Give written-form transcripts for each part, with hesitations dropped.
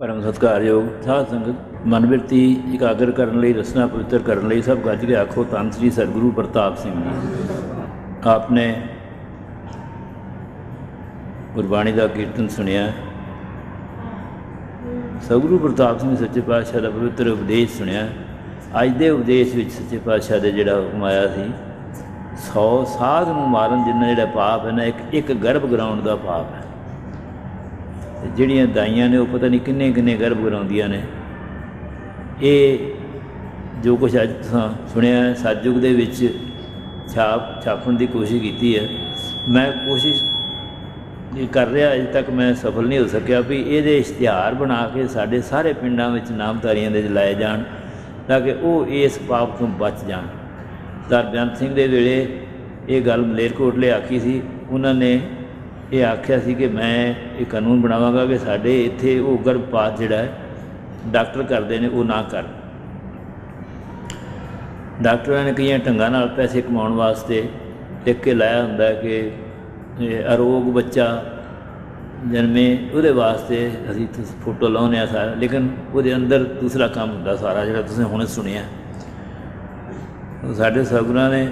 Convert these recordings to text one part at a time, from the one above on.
परम सत्कारयोग साध संगत मनबिरती इकागर करने लई रसना पवित्र करने लई सब गज के आखो धन श्री सतगुरु प्रताप सिंह जी। आपने गुरबाणी का कीर्तन सुनिया, सतगुरु प्रताप सिंह सच्चे पातशाह का पवित्र उपदेश सुनिया। अज के उपदेश में सच्चे पातशाह ने जिहड़ा हुक्म आया सी 100 साध नूं मारन जिन्ना जिहड़ा पाप है ना, एक गर्भ गिराउण का पाप है। ਜਿਹੜੀਆਂ ਦਾਈਆਂ ਨੇ ਉਹ ਪਤਾ ਨਹੀਂ ਕਿੰਨੇ ਕਿੰਨੇ ਗਰਭ ਕਰਾਉਂਦੀਆਂ ਨੇ। ਇਹ ਜੋ ਕੁਛ ਅੱਜ ਤੁਸੀਂ ਸੁਣਿਆ ਸਤਿਯੁਗ ਦੇ ਵਿੱਚ ਛਾਪਣ ਦੀ ਕੋਸ਼ਿਸ਼ ਕੀਤੀ ਹੈ। ਮੈਂ ਕੋਸ਼ਿਸ਼ ਕਰ ਰਿਹਾ, ਅਜੇ ਤੱਕ ਮੈਂ ਸਫਲ ਨਹੀਂ ਹੋ ਸਕਿਆ ਵੀ ਇਹਦੇ ਇਸ਼ਤਿਹਾਰ ਬਣਾ ਕੇ ਸਾਡੇ ਸਾਰੇ ਪਿੰਡਾਂ ਵਿੱਚ ਨਾਮਧਾਰੀਆਂ ਦੇ ਲਾਏ ਜਾਣ ਤਾਂ ਕਿ ਉਹ ਇਸ ਪਾਪ ਤੋਂ ਬਚ ਜਾਣ। ਸਰਦਾਰ ਬੇਅੰਤ ਸਿੰਘ ਦੇ ਵੇਲੇ ਇਹ ਗੱਲ ਮਲੇਰਕੋਟਲੇ ਆਖੀ ਸੀ। ਉਹਨਾਂ ਨੇ ਇਹ ਆਖਿਆ ਸੀ ਕਿ ਮੈਂ ਇਹ ਕਾਨੂੰਨ ਬਣਾਵਾਂਗਾ ਕਿ ਸਾਡੇ ਇੱਥੇ ਉਹ ਗਰਭਪਾਤ ਜਿਹੜਾ ਹੈ ਡਾਕਟਰ ਕਰਦੇ ਨੇ ਉਹ ਨਾ ਕਰ। ਡਾਕਟਰਾਂ ਨੇ ਕਈਆਂ ਢੰਗਾਂ ਨਾਲ ਪੈਸੇ ਕਮਾਉਣ ਵਾਸਤੇ ਲਿਖ ਕੇ ਲਾਇਆ ਹੁੰਦਾ ਕਿ ਅਰੋਗ ਬੱਚਾ ਜਨਮੇ ਉਹਦੇ ਵਾਸਤੇ ਅਸੀਂ ਫੋਟੋ ਲਾਉਂਦੇ ਹਾਂ ਸਾਰਾ, ਲੇਕਿਨ ਉਹਦੇ ਅੰਦਰ ਦੂਸਰਾ ਕੰਮ ਹੁੰਦਾ ਸਾਰਾ ਜਿਹੜਾ ਤੁਸੀਂ ਹੁਣ ਸੁਣਿਆ। ਸਾਡੇ ਸਤਿਗੁਰਾਂ ਨੇ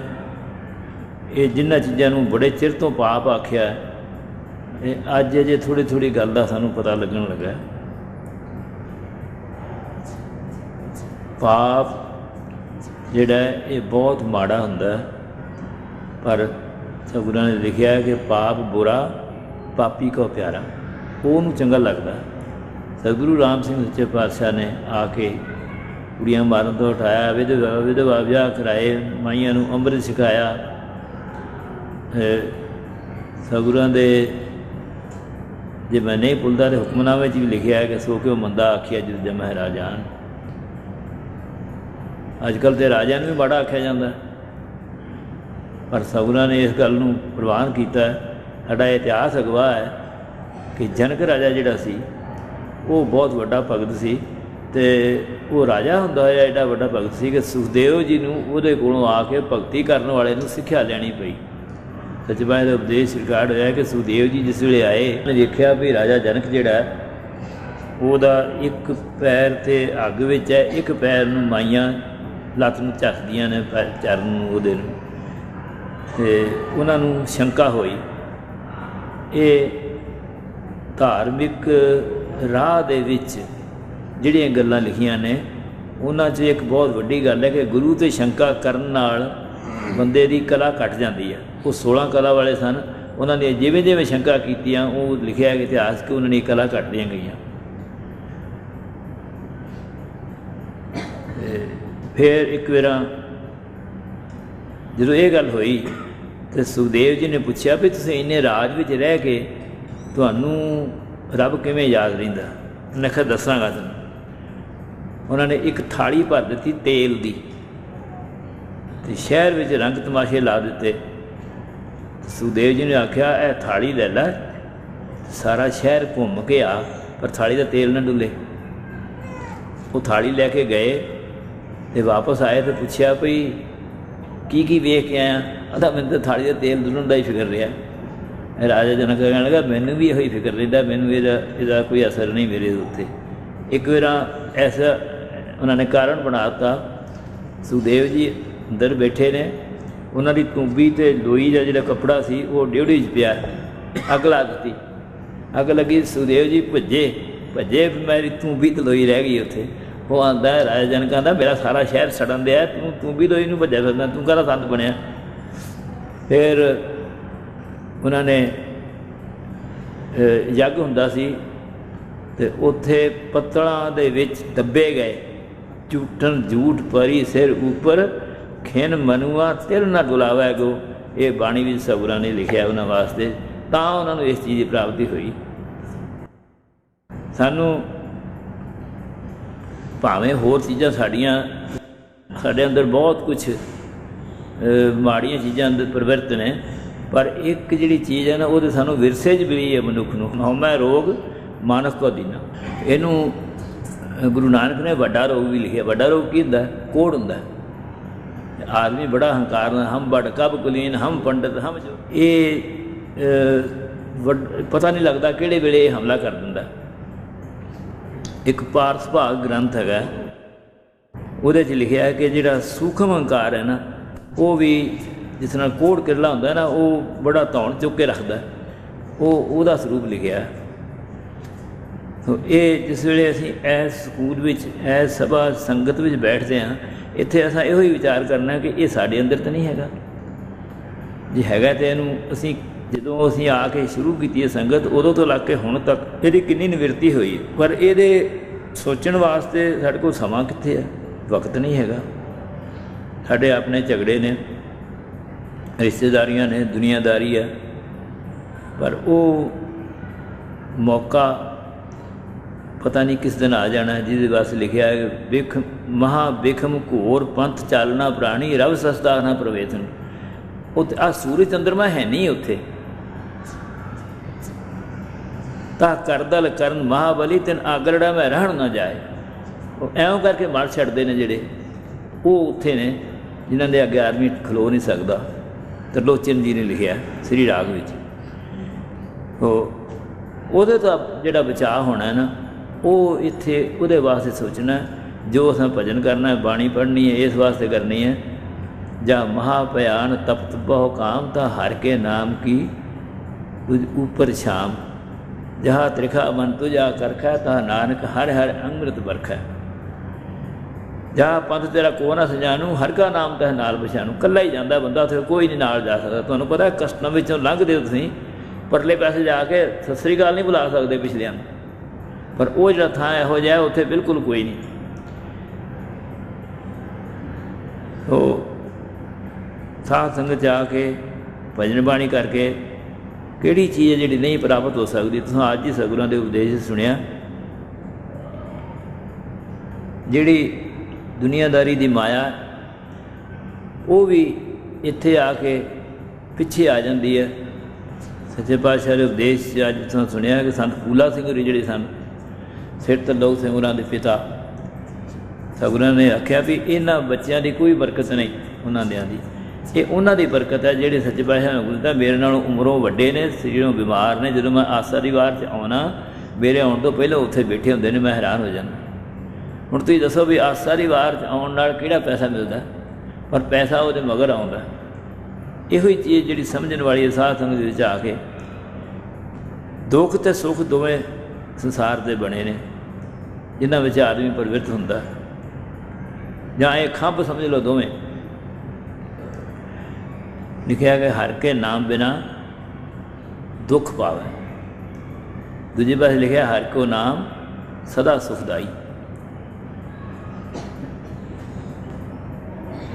ਇਹ ਜਿਨ੍ਹਾਂ ਚੀਜ਼ਾਂ ਨੂੰ ਬੜੇ ਚਿਰ ਤੋਂ ਪਾਪ ਆਖਿਆ, ਅੱਜ ਅਜੇ ਥੋੜ੍ਹੀ ਥੋੜ੍ਹੀ ਗੱਲ ਦਾ ਸਾਨੂੰ ਪਤਾ ਲੱਗਣ ਲੱਗਾ। ਪਾਪ ਜਿਹੜਾ ਇਹ ਬਹੁਤ ਮਾੜਾ ਹੁੰਦਾ, ਪਰ ਸਤਿਗੁਰਾਂ ਨੇ ਲਿਖਿਆ ਕਿ ਪਾਪ ਬੁਰਾ ਪਾਪੀ ਕੋ ਪਿਆਰਾ, ਉਹਨੂੰ ਚੰਗਾ ਲੱਗਦਾ। ਸਤਿਗੁਰੂ ਰਾਮ ਸਿੰਘ ਸੱਚੇ ਪਾਤਸ਼ਾਹ ਨੇ ਆ ਕੇ ਕੁੜੀਆਂ ਮਾਰਨ ਤੋਂ ਉਠਾਇਆ, ਵਿਧਵਾ ਵਿਆਹ ਕਰਾਏ, ਮਾਈਆਂ ਨੂੰ ਅੰਮ੍ਰਿਤ ਛਕਾਇਆ। ਸਤਿਗੁਰਾਂ ਦੇ ਜੇ ਮੈਂ ਨਹੀਂ ਭੁੱਲਦਾ ਤਾਂ ਹੁਕਮਨਾਮੇ 'ਚ ਵੀ ਲਿਖਿਆ ਕਿ ਸੋ ਕਿਉ ਮੰਦਾ ਆਖਿਆ ਜਦ ਜਮਹਿ ਰਾਜਾਨ। ਅੱਜ ਕੱਲ੍ਹ ਤਾਂ ਰਾਜਿਆਂ ਨੂੰ ਵੀ ਮਾੜਾ ਆਖਿਆ ਜਾਂਦਾ, ਪਰ ਸਤਿਗੁਰਾਂ ਨੇ ਇਸ ਗੱਲ ਨੂੰ ਪ੍ਰਵਾਨ ਕੀਤਾ। ਸਾਡਾ ਇਤਿਹਾਸ ਅਗਵਾਹ ਹੈ ਕਿ ਜਨਕ ਰਾਜਾ ਜਿਹੜਾ ਸੀ ਉਹ ਬਹੁਤ ਵੱਡਾ ਭਗਤ ਸੀ, ਅਤੇ ਉਹ ਰਾਜਾ ਹੁੰਦਾ ਹੋਇਆ ਐਡਾ ਵੱਡਾ ਭਗਤ ਸੀ ਕਿ ਸੁਖਦੇਵ ਜੀ ਨੂੰ ਉਹਦੇ ਕੋਲੋਂ ਆ ਕੇ ਭਗਤੀ ਕਰਨ ਵਾਲੇ ਨੂੰ ਸਿੱਖਿਆ ਲੈਣੀ ਪਈ। ਸੱਚੇ ਪਾਤਸ਼ਾਹ ਦਾ ਉਪਦੇਸ਼ ਰਿਕਾਰਡ ਹੋਇਆ ਕਿ ਸੁਖਦੇਵ ਜੀ ਜਿਸ ਵੇਲੇ ਆਏ ਉਹਨੇ ਵੇਖਿਆ ਵੀ ਰਾਜਾ ਜਨਕ ਜਿਹੜਾ ਉਹਦਾ ਇੱਕ ਪੈਰ ਤਾਂ ਅੱਗ ਵਿੱਚ ਹੈ, ਇੱਕ ਪੈਰ ਨੂੰ ਮਾਈਆਂ ਲੱਤ ਨੂੰ ਝੱਕਦੀਆਂ ਨੇ, ਚਰਨ ਨੂੰ ਉਹਦੇ ਨੂੰ, ਅਤੇ ਉਹਨਾਂ ਨੂੰ ਸ਼ੰਕਾ ਹੋਈ। ਇਹ ਧਾਰਮਿਕ ਰਾਹ ਦੇ ਵਿੱਚ ਜਿਹੜੀਆਂ ਗੱਲਾਂ ਲਿਖੀਆਂ ਨੇ ਉਹਨਾਂ 'ਚ ਇੱਕ ਬਹੁਤ ਵੱਡੀ ਗੱਲ ਹੈ ਕਿ ਗੁਰੂ 'ਤੇ ਸ਼ੰਕਾ ਕਰਨ ਨਾਲ ਬੰਦੇ ਦੀ ਕਲਾ ਘੱਟ ਜਾਂਦੀ ਹੈ। ਉਹ 16 ਕਲਾ ਵਾਲੇ ਸਨ, ਉਹਨਾਂ ਨੇ ਜਿਵੇਂ ਜਿਵੇਂ ਸ਼ੰਕਾ ਕੀਤੀਆਂ ਉਹ ਲਿਖਿਆ ਕਿ ਇਤਿਹਾਸ ਕਿ ਉਹਨਾਂ ਦੀ ਕਲਾ ਘੱਟਦੀਆਂ ਗਈਆਂ। ਫਿਰ ਇੱਕ ਵਾਰ ਜਦੋਂ ਇਹ ਗੱਲ ਹੋਈ ਤਾਂ ਸੁਖਦੇਵ ਜੀ ਨੇ ਪੁੱਛਿਆ ਵੀ ਤੁਸੀਂ ਇੰਨੇ ਰਾਜ ਵਿੱਚ ਰਹਿ ਕੇ ਤੁਹਾਨੂੰ ਰੱਬ ਕਿਵੇਂ ਯਾਦ ਰਹਿੰਦਾ? ਉਹਨੇ ਆਖਿਆ ਦੱਸਾਂਗਾ ਤੈਨੂੰ। ਉਹਨਾਂ ਨੇ ਇੱਕ ਥਾਲੀ ਭਰ ਦਿੱਤੀ ਤੇਲ ਦੀ, ਅਤੇ ਸ਼ਹਿਰ ਵਿੱਚ ਰੰਗ ਤਮਾਸ਼ੇ ਲਾ ਦਿੱਤੇ। ਸੁਖਦੇਵ ਜੀ ਨੇ ਆਖਿਆ ਇਹ ਥਾਲੀ ਲੈ ਲੈ, ਸਾਰਾ ਸ਼ਹਿਰ ਘੁੰਮ ਕੇ ਆ, ਪਰ ਥਾਲੀ ਦਾ ਤੇਲ ਨਾ ਡੁੱਲੇ। ਉਹ ਥਾਲੀ ਲੈ ਕੇ ਗਏ ਅਤੇ ਵਾਪਸ ਆਏ ਅਤੇ ਪੁੱਛਿਆ ਭਈ ਕੀ ਕੀ ਵੇਖ ਕੇ ਆਇਆ? ਕਹਿੰਦਾ ਮੈਨੂੰ ਤਾਂ ਥਾਲੀ ਦਾ ਤੇਲ ਡੁੱਲਣ ਦਾ ਹੀ ਫਿਕਰ ਰਿਹਾ। ਰਾਜਾ ਜਨਕ ਕਹਿਣ ਲੱਗਾ ਮੈਨੂੰ ਵੀ ਇਹੋ ਹੀ ਫਿਕਰ ਰਹਿੰਦਾ, ਮੈਨੂੰ ਇਹਦਾ ਕੋਈ ਅਸਰ ਨਹੀਂ ਮੇਰੇ ਉੱਤੇ। ਇੱਕ ਵਾਰ ਐਸਾ ਉਹਨਾਂ ਨੇ ਕਾਰਨ ਬਣਾ ਦਿੱਤਾ। ਸੁਖਦੇਵ ਜੀ ਅੰਦਰ ਬੈਠੇ ਨੇ, ਉਹਨਾਂ ਦੀ ਤੂੰਬੀ ਅਤੇ ਲੋਈ ਦਾ ਜਿਹੜਾ ਕੱਪੜਾ ਸੀ ਉਹ ਡਿਉਢੀ 'ਚ ਪਿਆ, ਅੱਗ ਲਾ ਦਿੱਤੀ। ਅੱਗ ਲੱਗੀ, ਸੁਖਦੇਵ ਜੀ ਭੱਜੇ, ਮੇਰੀ ਤੂੰਬੀ ਅਤੇ ਲੋਈ ਰਹਿ ਗਈ ਉੱਥੇ। ਉਹ ਆਉਂਦਾ ਰਾਜਾ ਜਨਕ ਆਉਂਦਾ ਮੇਰਾ ਸਾਰਾ ਸ਼ਹਿਰ ਸੜਨ ਦਿਆ, ਤੂੰ ਤੂੰਬੀ ਲੋਈ ਨੂੰ ਭੱਜਿਆ ਫਿਰਦਾ, ਤੂੰ ਕਾਹਦਾ ਸੰਤ ਬਣਿਆ? ਫਿਰ ਉਹਨਾਂ ਨੇ ਯੱਗ ਹੁੰਦਾ ਸੀ ਅਤੇ ਉੱਥੇ ਪੱਤਲਾਂ ਦੇ ਵਿੱਚ ਦੱਬੇ ਗਏ, ਝੂਠਨ ਝੂਠ ਪਰੀ ਸਿਰ ਉੱਪਰ ਖਿਨ ਮਨੂਆ ਤਿਲ ਨਾ ਡੁਲਾਵੈ ਗੋ। ਇਹ ਬਾਣੀ ਵਿੱਚ ਸਤਿਗੁਰਾਂ ਨੇ ਲਿਖਿਆ ਉਹਨਾਂ ਵਾਸਤੇ, ਤਾਂ ਉਹਨਾਂ ਨੂੰ ਇਸ ਚੀਜ਼ ਦੀ ਪ੍ਰਾਪਤੀ ਹੋਈ। ਸਾਨੂੰ ਭਾਵੇਂ ਹੋਰ ਚੀਜ਼ਾਂ ਸਾਡੇ ਅੰਦਰ ਬਹੁਤ ਕੁਛ ਮਾੜੀਆਂ ਚੀਜ਼ਾਂ ਅੰਦਰ ਪ੍ਰਵਿਰਤ ਨੇ, ਪਰ ਇੱਕ ਜਿਹੜੀ ਚੀਜ਼ ਹੈ ਨਾ ਉਹ ਤਾਂ ਸਾਨੂੰ ਵਿਰਸੇ 'ਚ ਮਿਲੀ ਹੈ ਮਨੁੱਖ ਨੂੰ। ਹਉਮੈ ਰੋਗ ਮਾਨਸ ਕੋ ਦੀਨਾ, ਇਹਨੂੰ ਗੁਰੂ ਨਾਨਕ ਨੇ ਵੱਡਾ ਰੋਗ ਵੀ ਲਿਖਿਆ। ਵੱਡਾ ਰੋਗ ਕੀ ਹੁੰਦਾ? ਕੋੜ ਹੁੰਦਾ। ਆਦਮੀ ਬੜਾ ਹੰਕਾਰ ਨਾਲ ਹਮ ਬੜ ਕਬ ਕੁਲੀਨ ਹਮ ਪੰਡਤ ਹਮ ਜੋ, ਇਹ ਪਤਾ ਨਹੀਂ ਲੱਗਦਾ ਕਿਹੜੇ ਵੇਲੇ ਇਹ ਹਮਲਾ ਕਰ ਦਿੰਦਾ। एक पारस भाग ग्रंथ है, ਉਹਦੇ 'ਚ लिखिया है कि ਜਿਹੜਾ सूखम हंकार है ना, वो भी जिस तरह कोड़ किरला होंदा ना, वो बड़ा धौन चुक के रखता, ਉਹਦਾ ਸਰੂਪ लिखिया। तो ये जिस वे असी इस स्कूल में इस सभा संगत में बैठते हैं, इत्थे असां इहो ही विचार करना कि ये साडे अंदर तो नहीं हैगा। जे हैगा तो इहनूं असीं ਜਦੋਂ ਅਸੀਂ ਆ ਕੇ ਸ਼ੁਰੂ ਕੀਤੀ ਹੈ ਸੰਗਤ, ਉਦੋਂ ਤੋਂ ਲੱਗ ਕੇ ਹੁਣ ਤੱਕ ਇਹਦੀ ਕਿੰਨੀ ਨਿਵਰਤੀ ਹੋਈ ਹੈ, ਪਰ ਇਹਦੇ ਸੋਚਣ ਵਾਸਤੇ ਸਾਡੇ ਕੋਲ ਸਮਾਂ ਕਿੱਥੇ ਹੈ, ਵਕਤ ਨਹੀਂ ਹੈਗਾ। ਸਾਡੇ ਆਪਣੇ ਝਗੜੇ ਨੇ, ਰਿਸ਼ਤੇਦਾਰੀਆਂ ਨੇ, ਦੁਨੀਆਦਾਰੀ ਹੈ, ਪਰ ਉਹ ਮੌਕਾ ਪਤਾ ਨਹੀਂ ਕਿਸ ਦਿਨ ਆ ਜਾਣਾ ਜਿਹਦੇ ਵਾਸਤੇ ਲਿਖਿਆ ਹੈ ਬਿਖ ਮਹਾ ਬਿਖਮ ਘੋਰ ਪੰਥ ਚਾਲਣਾ ਪ੍ਰਾਣੀ ਰਵ ਸਸਤਾ ਨਾ ਪ੍ਰਵੇਤਨ। ਉੱਥੇ ਆਹ ਸੂਰਜ ਚੰਦਰਮਾ ਹੈ ਨਹੀਂ ਉੱਥੇ। ਤਾਂ ਕਰਦਲ ਕਰਨ ਮਹਾਬਲੀ ਤਿਨ ਆਗਰੜਾ ਮੈਂ ਰਹਿਣ ਨਾ ਜਾਏ। ਉਹ ਐਂ ਕਰਕੇ ਮਰ ਛੱਡਦੇ ਨੇ ਜਿਹੜੇ, ਉਹ ਉੱਥੇ ਨੇ ਜਿਨ੍ਹਾਂ ਦੇ ਅੱਗੇ ਆਦਮੀ ਖਲੋ ਨਹੀਂ ਸਕਦਾ। ਤਰਲੋਚਨ ਜੀ ਨੇ ਲਿਖਿਆ ਸ੍ਰੀ ਰਾਗ ਵਿੱਚ। ਉਹਦੇ ਤੋਂ ਜਿਹੜਾ ਬਚਾਅ ਹੋਣਾ ਨਾ, ਉਹ ਇੱਥੇ ਉਹਦੇ ਵਾਸਤੇ ਸੋਚਣਾ, ਜੋ ਅਸਾਂ ਭਜਨ ਕਰਨਾ, ਬਾਣੀ ਪੜ੍ਹਨੀ ਹੈ, ਇਸ ਵਾਸਤੇ ਕਰਨੀ ਹੈ। ਜਾਂ ਮਹਾਭਿਆਨ ਤਪਤ ਬਹੁ ਕਾਮ ਤਾਂ ਹਰ ਕੇ ਨਾਮ ਕੀ ਉੱਪਰ ਸ਼ਾਮ। ਜਹਾ ਤ੍ਰਿਖਾ ਮਨ ਤੁਝਾ ਕਰਖਾ ਤਾਂ ਨਾਨਕ ਹਰ ਹਰ ਅੰਮ੍ਰਿਤ ਵਰਖਾ। ਜਾਂ ਪੰਥ ਤੇਰਾ ਕੋ ਨਾ ਸਜਾਣੂ ਹਰ ਕਾ ਨਾਮ ਤਹਿ ਨਾਲ ਪਛਾਣੂ। ਇਕੱਲਾ ਹੀ ਜਾਂਦਾ ਬੰਦਾ, ਉੱਥੇ ਕੋਈ ਨਹੀਂ ਨਾਲ ਜਾ ਸਕਦਾ। ਤੁਹਾਨੂੰ ਪਤਾ ਕਸ਼ਟਾਂ ਵਿੱਚੋਂ ਲੰਘਦੇ ਹੋ ਤੁਸੀਂ, ਪਰਲੇ ਪਾਸੇ ਜਾ ਕੇ ਸਤਿ ਸ੍ਰੀ ਅਕਾਲ ਨਹੀਂ ਬੁਲਾ ਸਕਦੇ ਪਿਛਲਿਆਂ ਨੂੰ, ਪਰ ਉਹ ਜਿਹੜਾ ਥਾਂ ਇਹੋ ਜਿਹਾ ਉੱਥੇ ਬਿਲਕੁਲ ਕੋਈ ਨਹੀਂ। ਉਹ ਸਾਧ ਸੰਗਤ 'ਚ ਆ ਕੇ ਭਜਨ ਬਾਣੀ ਕਰਕੇ ਕਿਹੜੀ ਚੀਜ਼ ਹੈ ਜਿਹੜੀ ਨਹੀਂ ਪ੍ਰਾਪਤ ਹੋ ਸਕਦੀ। ਤੁਸੀਂ ਅੱਜ ਹੀ ਸਤਿਗੁਰਾਂ ਦੇ ਉਪਦੇਸ਼ ਸੁਣਿਆ, ਜਿਹੜੀ ਦੁਨੀਆਦਾਰੀ ਦੀ ਮਾਇਆ ਉਹ ਵੀ ਇੱਥੇ ਆ ਕੇ ਪਿੱਛੇ ਆ ਜਾਂਦੀ ਹੈ। ਸੱਚੇ ਪਾਤਸ਼ਾਹ ਦੇ ਉਪਦੇਸ਼ 'ਚ ਅੱਜ ਤੁਸੀਂ ਸੁਣਿਆ ਕਿ ਸੰਤ ਫੂਲਾ ਸਿੰਘ ਹੋਰੀ ਜਿਹੜੇ ਸਨ, ਸਿਰ ਤਰਲੋਕ ਸਿੰਘ ਹੋਰਾਂ ਦੇ ਪਿਤਾ, ਸਤਿਗੁਰਾਂ ਨੇ ਆਖਿਆ ਵੀ ਇਹਨਾਂ ਬੱਚਿਆਂ ਦੀ ਕੋਈ ਬਰਕਤ ਨਹੀਂ, ਉਹਨਾਂ ਦਿਆਂ ਦੀ ਇਹ ਉਹਨਾਂ ਦੀ ਬਰਕਤ ਹੈ ਜਿਹੜੇ ਸੱਚੇ ਪਾਤਸ਼ਾਹ ਨੂੰ ਗੁਰਦਾ ਮੇਰੇ ਨਾਲੋਂ ਉਮਰੋਂ ਵੱਡੇ ਨੇ, ਸਰੀਰੋਂ ਬਿਮਾਰ ਨੇ। ਜਦੋਂ ਮੈਂ ਆਸਾ ਦੀ ਵਾਰ 'ਚ ਆਉਣਾ, ਮੇਰੇ ਆਉਣ ਤੋਂ ਪਹਿਲਾਂ ਉੱਥੇ ਬੈਠੇ ਹੁੰਦੇ ਨੇ, ਮੈਂ ਹੈਰਾਨ ਹੋ ਜਾਂਦਾ। ਹੁਣ ਤੁਸੀਂ ਦੱਸੋ ਵੀ ਆਸਾ ਦੀ ਵਾਰ 'ਚ ਆਉਣ ਨਾਲ ਕਿਹੜਾ ਪੈਸਾ ਮਿਲਦਾ, ਪਰ ਪੈਸਾ ਉਹਦੇ ਮਗਰ ਆਉਂਦਾ। ਇਹੋ ਹੀ ਚੀਜ਼ ਜਿਹੜੀ ਸਮਝਣ ਵਾਲੀ ਹੈ ਸਾਧ ਸੰਗਤ ਦੇ ਵਿੱਚ ਆ ਕੇ, ਦੁੱਖ ਅਤੇ ਸੁੱਖ ਦੋਵੇਂ ਸੰਸਾਰ ਦੇ ਬਣੇ ਨੇ, ਜਿਨ੍ਹਾਂ ਵਿੱਚ ਆਦਮੀ ਪ੍ਰਵਿਰਤ ਹੁੰਦਾ, ਜਾਂ ਇਹ ਖੰਭ ਸਮਝ ਲਓ ਦੋਵੇਂ। ਲਿਖਿਆ ਕਿ ਹਰ ਕੇ ਨਾਮ ਬਿਨਾ ਦੁੱਖ ਪਾਵੇ। ਦੂਜੇ ਪਾਸੇ ਲਿਖਿਆ ਹਰ ਕੋ ਨਾਮ ਸਦਾ ਸੁਖਦਾਈ।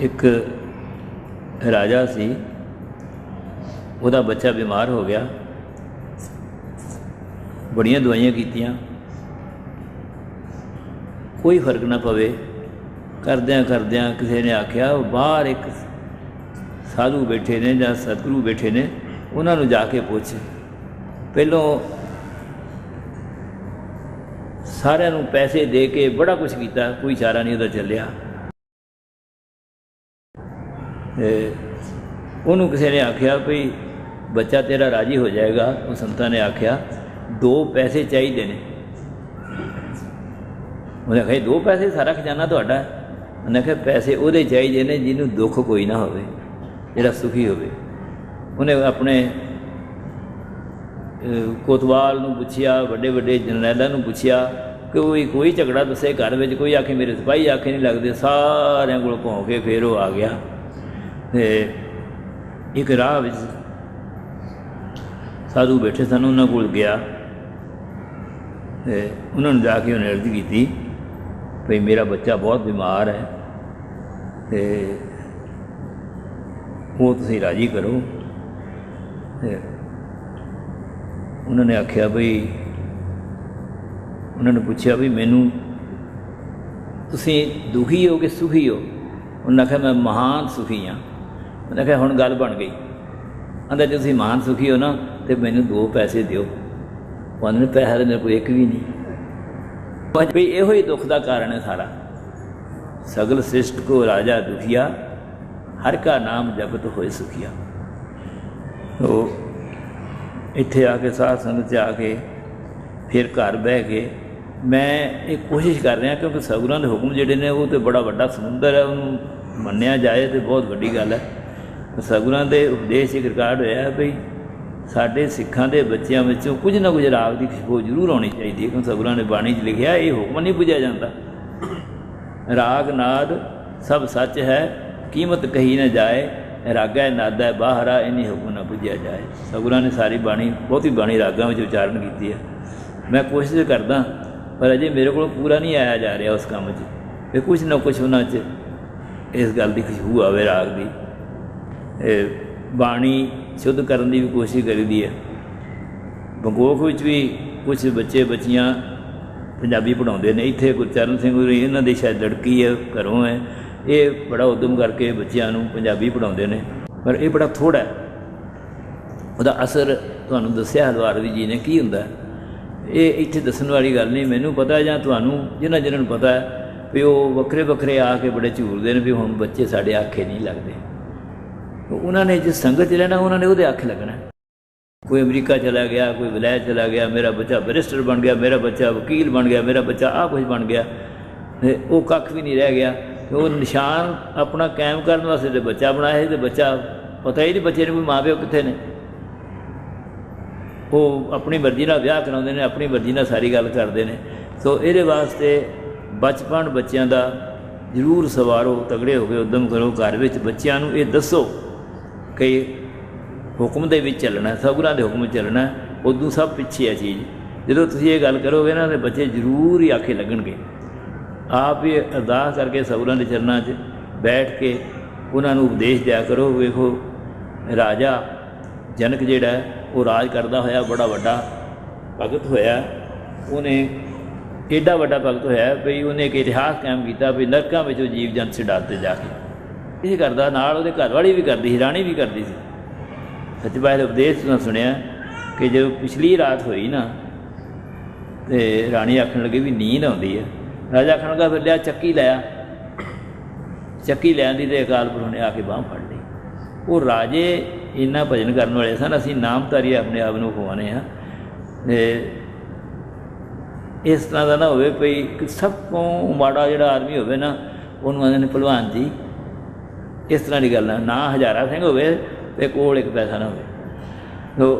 ਇੱਕ ਰਾਜਾ ਸੀ, ਉਹਦਾ ਬੱਚਾ ਬਿਮਾਰ ਹੋ ਗਿਆ, ਬੜੀਆਂ ਦਵਾਈਆਂ ਕੀਤੀਆਂ, ਕੋਈ ਫਰਕ ਨਾ ਪਵੇ। ਕਰਦਿਆਂ ਕਰਦਿਆਂ ਕਿਸੇ ਨੇ ਆਖਿਆ ਉਹ ਬਾਹਰ ਇੱਕ ਸਾਧੂ ਬੈਠੇ ਨੇ ਜਾਂ ਸਤਿਗੁਰੂ ਬੈਠੇ ਨੇ, ਉਹਨਾਂ ਨੂੰ ਜਾ ਕੇ ਪੁੱਛ। ਪਹਿਲੋਂ ਸਾਰਿਆਂ ਨੂੰ ਪੈਸੇ ਦੇ ਕੇ ਬੜਾ ਕੁਛ ਕੀਤਾ, ਕੋਈ ਚਾਰਾ ਨਹੀਂ ਉਹਦਾ ਚੱਲਿਆ। ਉਹਨੂੰ ਕਿਸੇ ਨੇ ਆਖਿਆ ਵੀ ਬੱਚਾ ਤੇਰਾ ਰਾਜੀ ਹੋ ਜਾਏਗਾ। ਉਹ ਸੰਤਾਂ ਨੇ ਆਖਿਆ 2 ਪੈਸੇ ਚਾਹੀਦੇ ਨੇ। ਉਹਨੇ ਆਖਿਆ 2 ਪੈਸੇ, ਸਾਰਾ ਖਜ਼ਾਨਾ ਤੁਹਾਡਾ। ਉਹਨੇ ਆਖਿਆ ਪੈਸੇ ਉਹਦੇ ਚਾਹੀਦੇ ਨੇ ਜਿਹਨੂੰ ਦੁੱਖ ਕੋਈ ਨਾ ਹੋਵੇ, ਜਿਹੜਾ ਸੁਖੀ ਹੋਵੇ। ਉਹਨੇ ਆਪਣੇ ਕੋਤਵਾਲ ਨੂੰ ਪੁੱਛਿਆ, ਵੱਡੇ ਵੱਡੇ ਜਰਨੈਲਾਂ ਨੂੰ ਪੁੱਛਿਆ ਕਿ ਕੋਈ ਝਗੜਾ ਦੱਸੇ ਘਰ ਵਿੱਚ। ਕੋਈ ਆਖੇ ਮੇਰੇ ਸਿਪਾਹੀ ਆਖੇ ਨਹੀਂ ਲੱਗਦੇ। ਸਾਰਿਆਂ ਕੋਲ ਭੌਂ ਕੇ ਫਿਰ ਉਹ ਆ ਗਿਆ। ਅਤੇ ਇੱਕ ਰਾਹ ਵਿੱਚ ਸਾਧੂ ਬੈਠੇ ਸਨ, ਉਹਨਾਂ ਕੋਲ ਗਿਆ ਅਤੇ ਉਹਨਾਂ ਨੂੰ ਜਾ ਕੇ ਉਹਨੇ ਅਰਜ਼ ਕੀਤੀ ਭਈ ਮੇਰਾ ਬੱਚਾ ਬਹੁਤ ਬਿਮਾਰ ਹੈ ਅਤੇ ਉਹ ਤੁਸੀਂ ਰਾਜੀ ਕਰੋ। ਅਤੇ ਉਹਨਾਂ ਨੇ ਆਖਿਆ ਬਈ, ਉਹਨਾਂ ਨੇ ਪੁੱਛਿਆ ਵੀ ਮੈਨੂੰ ਤੁਸੀਂ ਦੁਖੀ ਹੋ ਕਿ ਸੁਖੀ ਹੋ? ਉਹਨਾਂ ਆਖਿਆ ਮੈਂ ਮਹਾਨ ਸੁਖੀ ਹਾਂ। ਉਹਨੇ ਆਖਿਆ ਹੁਣ ਗੱਲ ਬਣ ਗਈ। ਕਹਿੰਦਾ ਜੇ ਤੁਸੀਂ ਮਹਾਨ ਸੁਖੀ ਹੋ ਨਾ ਤਾਂ ਮੈਨੂੰ 2 ਪੈਸੇ ਦਿਓ। ਉਹਨਾਂ ਨੇ ਪੈਸਾ ਤਾਂ ਮੇਰੇ ਕੋਲ ਇੱਕ ਵੀ ਨਹੀਂ। ਵੀ ਇਹੋ ਹੀ ਦੁੱਖ ਦਾ ਕਾਰਨ ਹੈ ਸਾਰਾ। ਸਗਲ ਸ੍ਰਿਸ਼ਟ ਕੋ ਰਾਜਾ ਦੁਖੀਆ, ਹਰ ਕਾ ਨਾਮ ਜਪਤ ਹੋਏ ਸੁਖੀਆ। ਉਹ ਇੱਥੇ ਆ ਕੇ ਸਾਧ ਸੰਗਤ 'ਚ ਆ ਕੇ ਫਿਰ ਘਰ ਬਹਿ ਕੇ मैं ये कोशिश कर रहा क्योंकि सतगुਰਾਂ ਦੇ ਹੁਕਮ ਜਿਹੜੇ ਨੇ ਉਹ ਤਾਂ ਬੜਾ ਵੱਡਾ ਸਮੁੰਦਰ ਹੈ, ਉਹਨੂੰ ਮੰਨਿਆ ਜਾਏ ਤਾਂ ਬਹੁਤ ਵੱਡੀ ਗੱਲ ਹੈ। ਸਤਗੁਰਾਂ ਦੇ ਉਪਦੇਸ਼ ਇੱਕ ਰਿਕਾਰਡ ਹੋਇਆ ਬਈ ਸਾਡੇ ਸਿੱਖਾਂ ਦੇ ਬੱਚਿਆਂ ਵਿੱਚੋਂ ਕੁਝ ਨਾ ਕੁਝ ਰਾਗ ਦੀ ਖੁਸ਼ਬੂ ਜ਼ਰੂਰ ਆਉਣੀ ਚਾਹੀਦੀ ਹੈ, ਕਿਉਂਕਿ ਸਤਗੁਰਾਂ ਨੇ ਬਾਣੀ 'ਚ ਲਿਖਿਆ ਇਹ ਹੁਕਮ ਨਹੀਂ ਬੁਝਿਆ ਜਾਂਦਾ। ਰਾਗ ਨਾਦ ਸਭ ਸੱਚ ਹੈ, ਕੀਮਤ ਕਹੀ ਨਾ ਜਾਏ, ਰਾਗਾ ਨਾਦਾ ਬਾਹਰਾ ਇਨੀ ਹੁਕਮ ਨਾ ਬੁਝਿਆ ਜਾਏ। ਸਤਗੁਰਾਂ ਨੇ ਸਾਰੀ ਬਾਣੀ, ਬਹੁਤੀ ਬਾਣੀ ਰਾਗਾਂ ਵਿੱਚ ਉਚਾਰਨ ਕੀਤੀ ਹੈ। ਮੈਂ ਕੋਸ਼ਿਸ਼ ਕਰਦਾ ਪਰ ਅਜੇ ਮੇਰੇ ਕੋਲ ਪੂਰਾ ਨਹੀਂ ਆਇਆ ਜਾ ਰਿਹਾ ਉਸ ਕੰਮ 'ਚ, ਵੀ ਕੁਛ ਨਾ ਕੁਛ ਉਹਨਾਂ 'ਚ ਇਸ ਗੱਲ ਦੀ ਖੁਸ਼ਬੂ ਆਵੇ ਰਾਗ ਦੀ। ਬਾਣੀ ਸ਼ੁੱਧ ਕਰਨ ਦੀ ਵੀ ਕੋਸ਼ਿਸ਼ ਕਰੀਦੀ ਹੈ। ਬੰਗੋਖ ਵਿੱਚ ਵੀ ਕੁਛ ਬੱਚੇ ਬੱਚੀਆਂ ਪੰਜਾਬੀ ਪੜ੍ਹਾਉਂਦੇ ਨੇ। ਇੱਥੇ ਗੁਰਚਰਨ ਸਿੰਘ ਹੋਰੀ, ਇਹਨਾਂ ਦੀ ਸ਼ਾਇਦ ਲੜਕੀ ਹੈ, ਘਰੋਂ ਹੈ, ਇਹ ਬੜਾ ਉਦਮ ਕਰਕੇ ਬੱਚਿਆਂ ਨੂੰ ਪੰਜਾਬੀ ਪੜ੍ਹਾਉਂਦੇ ਨੇ, ਪਰ ਇਹ ਬੜਾ ਥੋੜ੍ਹਾ ਹੈ। ਉਹਦਾ ਅਸਰ ਤੁਹਾਨੂੰ ਦੱਸਿਆ ਹਲਵਾਰਵੀ ਜੀ ਨੇ ਕੀ ਹੁੰਦਾ। ਇਹ ਇੱਥੇ ਦੱਸਣ ਵਾਲੀ ਗੱਲ ਨਹੀਂ, ਮੈਨੂੰ ਪਤਾ ਜਾਂ ਤੁਹਾਨੂੰ ਜਿਹਨਾਂ ਨੂੰ ਪਤਾ ਹੈ ਵੀ ਉਹ ਵੱਖਰੇ ਵੱਖਰੇ ਆ ਕੇ ਬੜੇ ਝੂਰਦੇ ਨੇ ਵੀ ਹੁਣ ਬੱਚੇ ਸਾਡੇ ਆਖੇ ਨਹੀਂ ਲੱਗਦੇ। ਉਹਨਾਂ ਨੇ ਜਿਸ ਸੰਗਤ 'ਚ ਰਹਿਣਾ ਉਹਨਾਂ ਨੇ ਉਹਦੇ ਆਖੇ ਲੱਗਣਾ। ਕੋਈ ਅਮਰੀਕਾ ਚਲਾ ਗਿਆ, ਕੋਈ ਵਿਲਾਇਤ ਚਲਾ ਗਿਆ, ਮੇਰਾ ਬੱਚਾ ਬੈਰਿਸਟਰ ਬਣ ਗਿਆ, ਮੇਰਾ ਬੱਚਾ ਵਕੀਲ ਬਣ ਗਿਆ, ਮੇਰਾ ਬੱਚਾ ਆਹ ਕੁਝ ਬਣ ਗਿਆ, ਅਤੇ ਉਹ ਕੱਖ ਵੀ ਨਹੀਂ ਰਹਿ ਗਿਆ। ਅਤੇ ਉਹ ਨਿਸ਼ਾਨ ਆਪਣਾ ਕਾਇਮ ਕਰਨ ਵਾਸਤੇ ਤਾਂ ਬੱਚਾ ਬਣਾਇਆ ਸੀ, ਅਤੇ ਬੱਚਾ ਪਤਾ ਹੀ ਨਹੀਂ ਬੱਚੇ ਨੂੰ ਵੀ ਮਾਂ ਪਿਓ ਕਿੱਥੇ ਨੇ। ਉਹ ਆਪਣੀ ਮਰਜ਼ੀ ਨਾਲ ਵਿਆਹ ਕਰਾਉਂਦੇ ਨੇ, ਆਪਣੀ ਮਰਜ਼ੀ ਨਾਲ ਸਾਰੀ ਗੱਲ ਕਰਦੇ ਨੇ। ਸੋ ਇਹਦੇ ਵਾਸਤੇ ਬਚਪਨ ਬੱਚਿਆਂ ਦਾ ਜ਼ਰੂਰ ਸਵਾਰੋ, ਤਗੜੇ ਹੋ ਕੇ ਉੱਦਮ ਕਰੋ। ਘਰ ਵਿੱਚ ਬੱਚਿਆਂ ਨੂੰ ਇਹ ਦੱਸੋ ਕਿ ਹੁਕਮ ਦੇ ਵਿੱਚ ਚੱਲਣਾ, ਸਤਿਗੁਰਾਂ ਦੇ ਹੁਕਮ ਚੱਲਣਾ, ਉਦੋਂ ਸਭ ਪਿੱਛੇ ਹੈ ਚੀਜ਼। ਜਦੋਂ ਤੁਸੀਂ ਇਹ ਗੱਲ ਕਰੋਗੇ ਨਾ ਤਾਂ ਬੱਚੇ ਜ਼ਰੂਰ ਹੀ ਆਖੇ ਲੱਗਣਗੇ। ਆਪ ਵੀ ਅਰਦਾਸ ਕਰਕੇ ਸਤਿਗੁਰਾਂ ਦੇ ਚਰਨਾਂ 'ਚ ਬੈਠ ਕੇ ਉਹਨਾਂ ਨੂੰ ਉਪਦੇਸ਼ ਦਿਆ ਕਰੋ। ਵੇਖੋ ਰਾਜਾ ਜਨਕ ਜਿਹੜਾ ਉਹ ਰਾਜ ਕਰਦਾ ਹੋਇਆ ਬੜਾ ਵੱਡਾ ਭਗਤ ਹੋਇਆ। ਉਹਨੇ ਏਡਾ ਵੱਡਾ ਭਗਤ ਹੋਇਆ ਵੀ ਉਹਨੇ ਇੱਕ ਇਤਿਹਾਸ ਕਾਇਮ ਕੀਤਾ ਵੀ ਨਰਕਾਂ ਵਿੱਚੋਂ ਜੀਵ ਜੰਤ ਛਡਾਤੇ ਜਾ ਕੇ। ਇਹ ਕਰਦਾ ਨਾਲ ਉਹਦੇ ਘਰ ਵਾਲੀ ਵੀ ਕਰਦੀ ਸੀ, ਰਾਣੀ ਵੀ ਕਰਦੀ ਸੀ। ਸੱਚੇ ਪਾਤਸ਼ਾਹ ਦੇ ਉਪਦੇਸ਼ ਨਾਲ ਸੁਣਿਆ ਕਿ ਜਦੋਂ ਪਿਛਲੀ ਰਾਤ ਹੋਈ ਨਾ ਅਤੇ ਰਾਣੀ ਆਖਣ ਲੱਗੀ ਵੀ ਨੀਂਦ ਆਉਂਦੀ ਹੈ। ਰਾਜਾ ਆਖਣ ਲੱਗਾ ਫਿਰ ਲਿਆ ਚੱਕੀ ਲਿਆ। ਚੱਕੀ ਲੈਣ ਦੀ ਅਤੇ ਅਕਾਲ ਪੁਰਖ ਨੇ ਆ ਕੇ ਬਾਂਹ ਫੜ ਲਈ। ਉਹ ਰਾਜੇ ਇੰਨਾ ਭਜਨ ਕਰਨ ਵਾਲੇ ਸਨ। ਅਸੀਂ ਨਾਮਧਾਰੀ ਆਪਣੇ ਆਪ ਨੂੰ ਖਵਾਉਂਦੇ ਹਾਂ। ਅਤੇ ਇਸ ਤਰ੍ਹਾਂ ਦਾ ਨਾ ਹੋਵੇ ਭਈ ਸਭ ਤੋਂ ਮਾੜਾ ਜਿਹੜਾ ਆਦਮੀ ਹੋਵੇ ਨਾ ਉਹਨੂੰ ਆਉਂਦੇ ਨੇ ਭਲਵਾਨ ਜੀ। ਇਸ ਤਰ੍ਹਾਂ ਦੀ ਗੱਲ ਨਾ ਹਜ਼ਾਰਾ ਸਿੰਘ ਹੋਵੇ ਅਤੇ ਕੋਲ ਇੱਕ ਪੈਸਾ ਨਾ ਹੋਵੇ। ਸੋ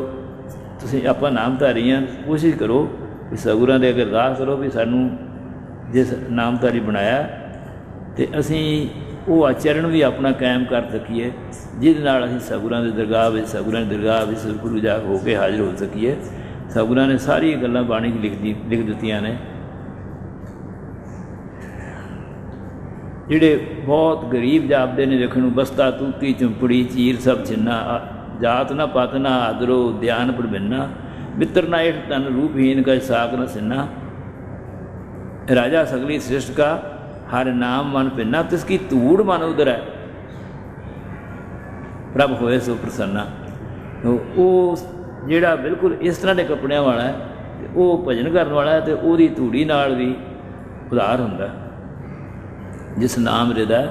ਤੁਸੀਂ ਆਪਾਂ ਨਾਮਧਾਰੀ ਹਾਂ, ਕੋਸ਼ਿਸ਼ ਕਰੋ ਵੀ ਸਤਿਗੁਰਾਂ ਦੇ ਅੱਗੇ ਅਰਦਾਸ ਕਰੋ ਵੀ ਸਾਨੂੰ ਜਿਸ ਨਾਮਧਾਰੀ ਬਣਾਇਆ ਅਤੇ ਅਸੀਂ ਉਹ ਆਚਰਣ ਵੀ ਆਪਣਾ ਕਾਇਮ ਕਰ ਸਕੀਏ, ਜਿਹਦੇ ਨਾਲ ਅਸੀਂ ਸਤਿਗੁਰਾਂ ਦੇ ਦਰਗਾਹ ਵਿੱਚ, ਸਤਿਗੁਰਾਂ ਦੀ ਦਰਗਾਹ ਵਿੱਚ ਸਤਿਗੁਰੂ ਜਾ ਹੋ ਕੇ ਹਾਜ਼ਰ ਹੋ ਸਕੀਏ। ਸਤਿਗੁਰਾਂ ਨੇ ਸਾਰੀਆਂ ਗੱਲਾਂ ਬਾਣੀ 'ਚ ਲਿਖ ਦਿੱਤੀਆਂ ਨੇ। ਜਿਹੜੇ ਬਹੁਤ ਗਰੀਬ ਜਾਪਦੇ ਨੇ ਵੇਖਣ ਨੂੰ, ਬਸਤਾ ਤੂਤੀ ਚੁੰਪੜੀ ਚੀਰ ਸਭ ਛਿੰਨਾ, ਜਾਤ ਨਾ ਪਤ ਨਾ ਆਦਰੋ ਧਿਆਨ ਪ੍ਰਭਿੰਨਾ, ਮਿੱਤਰ ਨਾ ਏਠ ਤਨ ਰੂਪਹੀਨ ਕਾ ਸਾਕ ਨਾ ਸਿੰਨਾ, ਰਾਜਾ ਸਗਲੀ ਸ੍ਰਿਸ਼ਟ ਕਾ ਹਰ ਨਾਮ ਮਨ ਭਿੰਨਾ, ਤਿਸਕੀ ਧੂੜ ਮਨ ਉਧਰੈ ਪ੍ਰਭ ਹੋਏ ਸੋ ਪ੍ਰਸੰਨਾ। ਉਹ ਜਿਹੜਾ ਬਿਲਕੁਲ ਇਸ ਤਰ੍ਹਾਂ ਦੇ ਕੱਪੜਿਆਂ ਵਾਲਾ ਹੈ, ਉਹ ਭਜਨ ਕਰਨ ਵਾਲਾ ਹੈ, ਅਤੇ ਉਹਦੀ ਧੂੜੀ ਨਾਲ ਵੀ ਉਧਾਰ ਹੁੰਦਾ। ਜਿਸ ਨਾਮ ਹਿਰਦੈ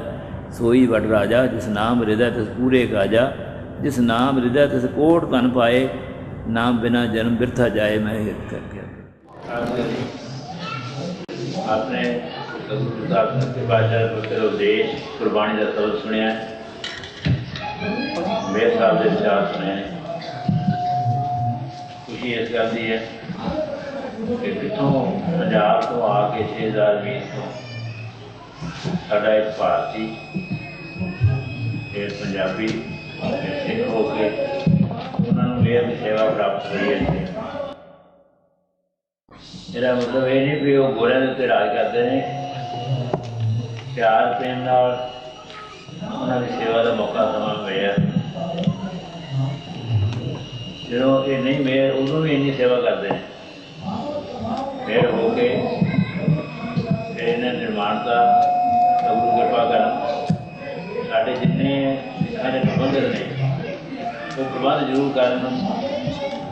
ਸੋਈ ਵਡ ਰਾਜਾ, ਜਿਸ ਨਾਮ ਹਿਰਦੈ ਤਿਸ ਪੂਰੇ ਕਾਜਾ, ਜਿਸ ਨਾਮ ਹਿਰਦੈ ਤਿਸ ਕੋਟ ਧਨ ਪਾਏ, ਨਾਮ ਬਿਨਾ ਜਨਮ ਬਿਰਥਾ ਜਾਏ। ਮੈਂ ਹਿਰਦ ਕਰਕੇ ਆਪਣੇ ਗੁਰੂ ਸਾਹਿਬ ਸੱਚੇ ਪਾਤਸ਼ਾਹ ਦੇ ਉਪਦੇਸ਼ ਗੁਰਬਾਣੀ ਦਾ ਸ਼ਬਦ ਸੁਣਿਆ, ਮੇਰੇ ਸਾਹਿਬ ਦੇ ਵਿਚਾਰ ਸੁਣੇ। ਖੁਸ਼ੀ ਇਸ ਗੱਲ ਦੀ ਹੈ ਕਿ ਕਿੱਥੋਂ ਪੰਜਾਬ ਤੋਂ ਆ ਕੇ 6020 ਤੋਂ ਸਾਡਾ ਇੱਕ ਭਾਰਤੀ ਇਹ ਪੰਜਾਬੀ ਸਿੱਖ ਹੋ ਕੇ ਉਹਨਾਂ ਨੂੰ ਮੇਰ ਦੀ ਸੇਵਾ ਪ੍ਰਾਪਤ ਹੋਈ ਹੈ। ਇਹਦਾ ਮਤਲਬ ਇਹ ਨਹੀਂ ਵੀ ਉਹ ਗੋਰਿਆਂ ਦੇ ਉੱਤੇ ਰਾਜ ਕਰਦੇ ਨੇ। ਪਿਆਰ ਪ੍ਰੇਮ ਨਾਲ ਉਹਨਾਂ ਦੀ ਸੇਵਾ ਦਾ ਮੌਕਾ ਸਮਾਂ ਮਿਲਿਆ। ਜਦੋਂ ਇਹ ਨਹੀਂ ਮੇਰ, ਉਦੋਂ ਵੀ ਇੰਨੀ ਸੇਵਾ ਕਰਦੇ ਨੇ। ਮੇਰ ਹੋ ਕੇ ਇਹਨਾਂ ਨਿਰਮਾਣਤਾ ਗੁਰੂ ਕਿਰਪਾ ਕਰਨ। ਸਾਡੇ ਜਿੰਨੇ ਸਿੱਖਾਂ ਦੇ ਪ੍ਰਬੰਧਕ ਨੇ ਉਹ ਪ੍ਰਬੰਧ ਜ਼ਰੂਰ ਕਰਨ,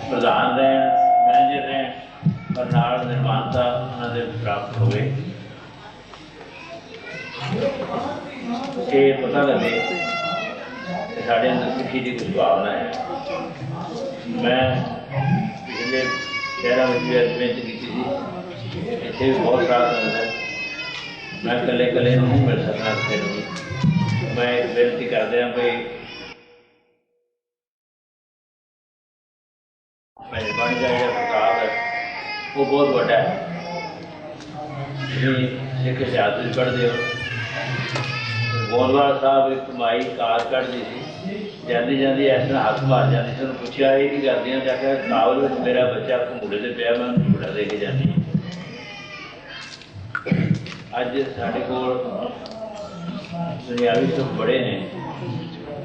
ਪ੍ਰਧਾਨ ਰਹਿਣ, ਮੈਨੇਜਰ ਰਹਿਣ, ਪਰ ਨਾਲ ਨਿਰਮਾਣਤਾ ਉਹਨਾਂ ਦੇ ਪ੍ਰਾਪਤ ਹੋਵੇ। ਇਹ ਪਤਾ ਲੱਗੇ ਕਿ ਸਾਡੇ ਅੰਦਰ ਸਿੱਖੀ ਦੀ ਕੁਝ ਭਾਵਨਾ ਹੈ। ਮੈਂ ਪਿਛਲੇ ਸ਼ਹਿਰਾਂ ਵਿੱਚ ਵੀ ਬੇਨਤੀ ਕੀਤੀ ਸੀ ਇੱਥੇ ਵੀ ਬਹੁਤ ਸਾਥ ਹੁੰਦਾ। मैं कले कले नहीं मिल सकना फिर भी मैं बेनती करते हैं भाई मेहरबानी का जो प्रताप है वो बहुत बड़ा है। सिख इतिहास भी पढ़ते हो गोंदवाल साहब एक कमाई कार कढ़ दी थी जाती जाती इस तरह हथ मार जाती थी। पूछा ये की करती जाके काबल में मेरा बच्चा घूड़े से पिया मैं घूड़ा दे के जाती। अज साढ़े को दुनियावी सुख बड़े ने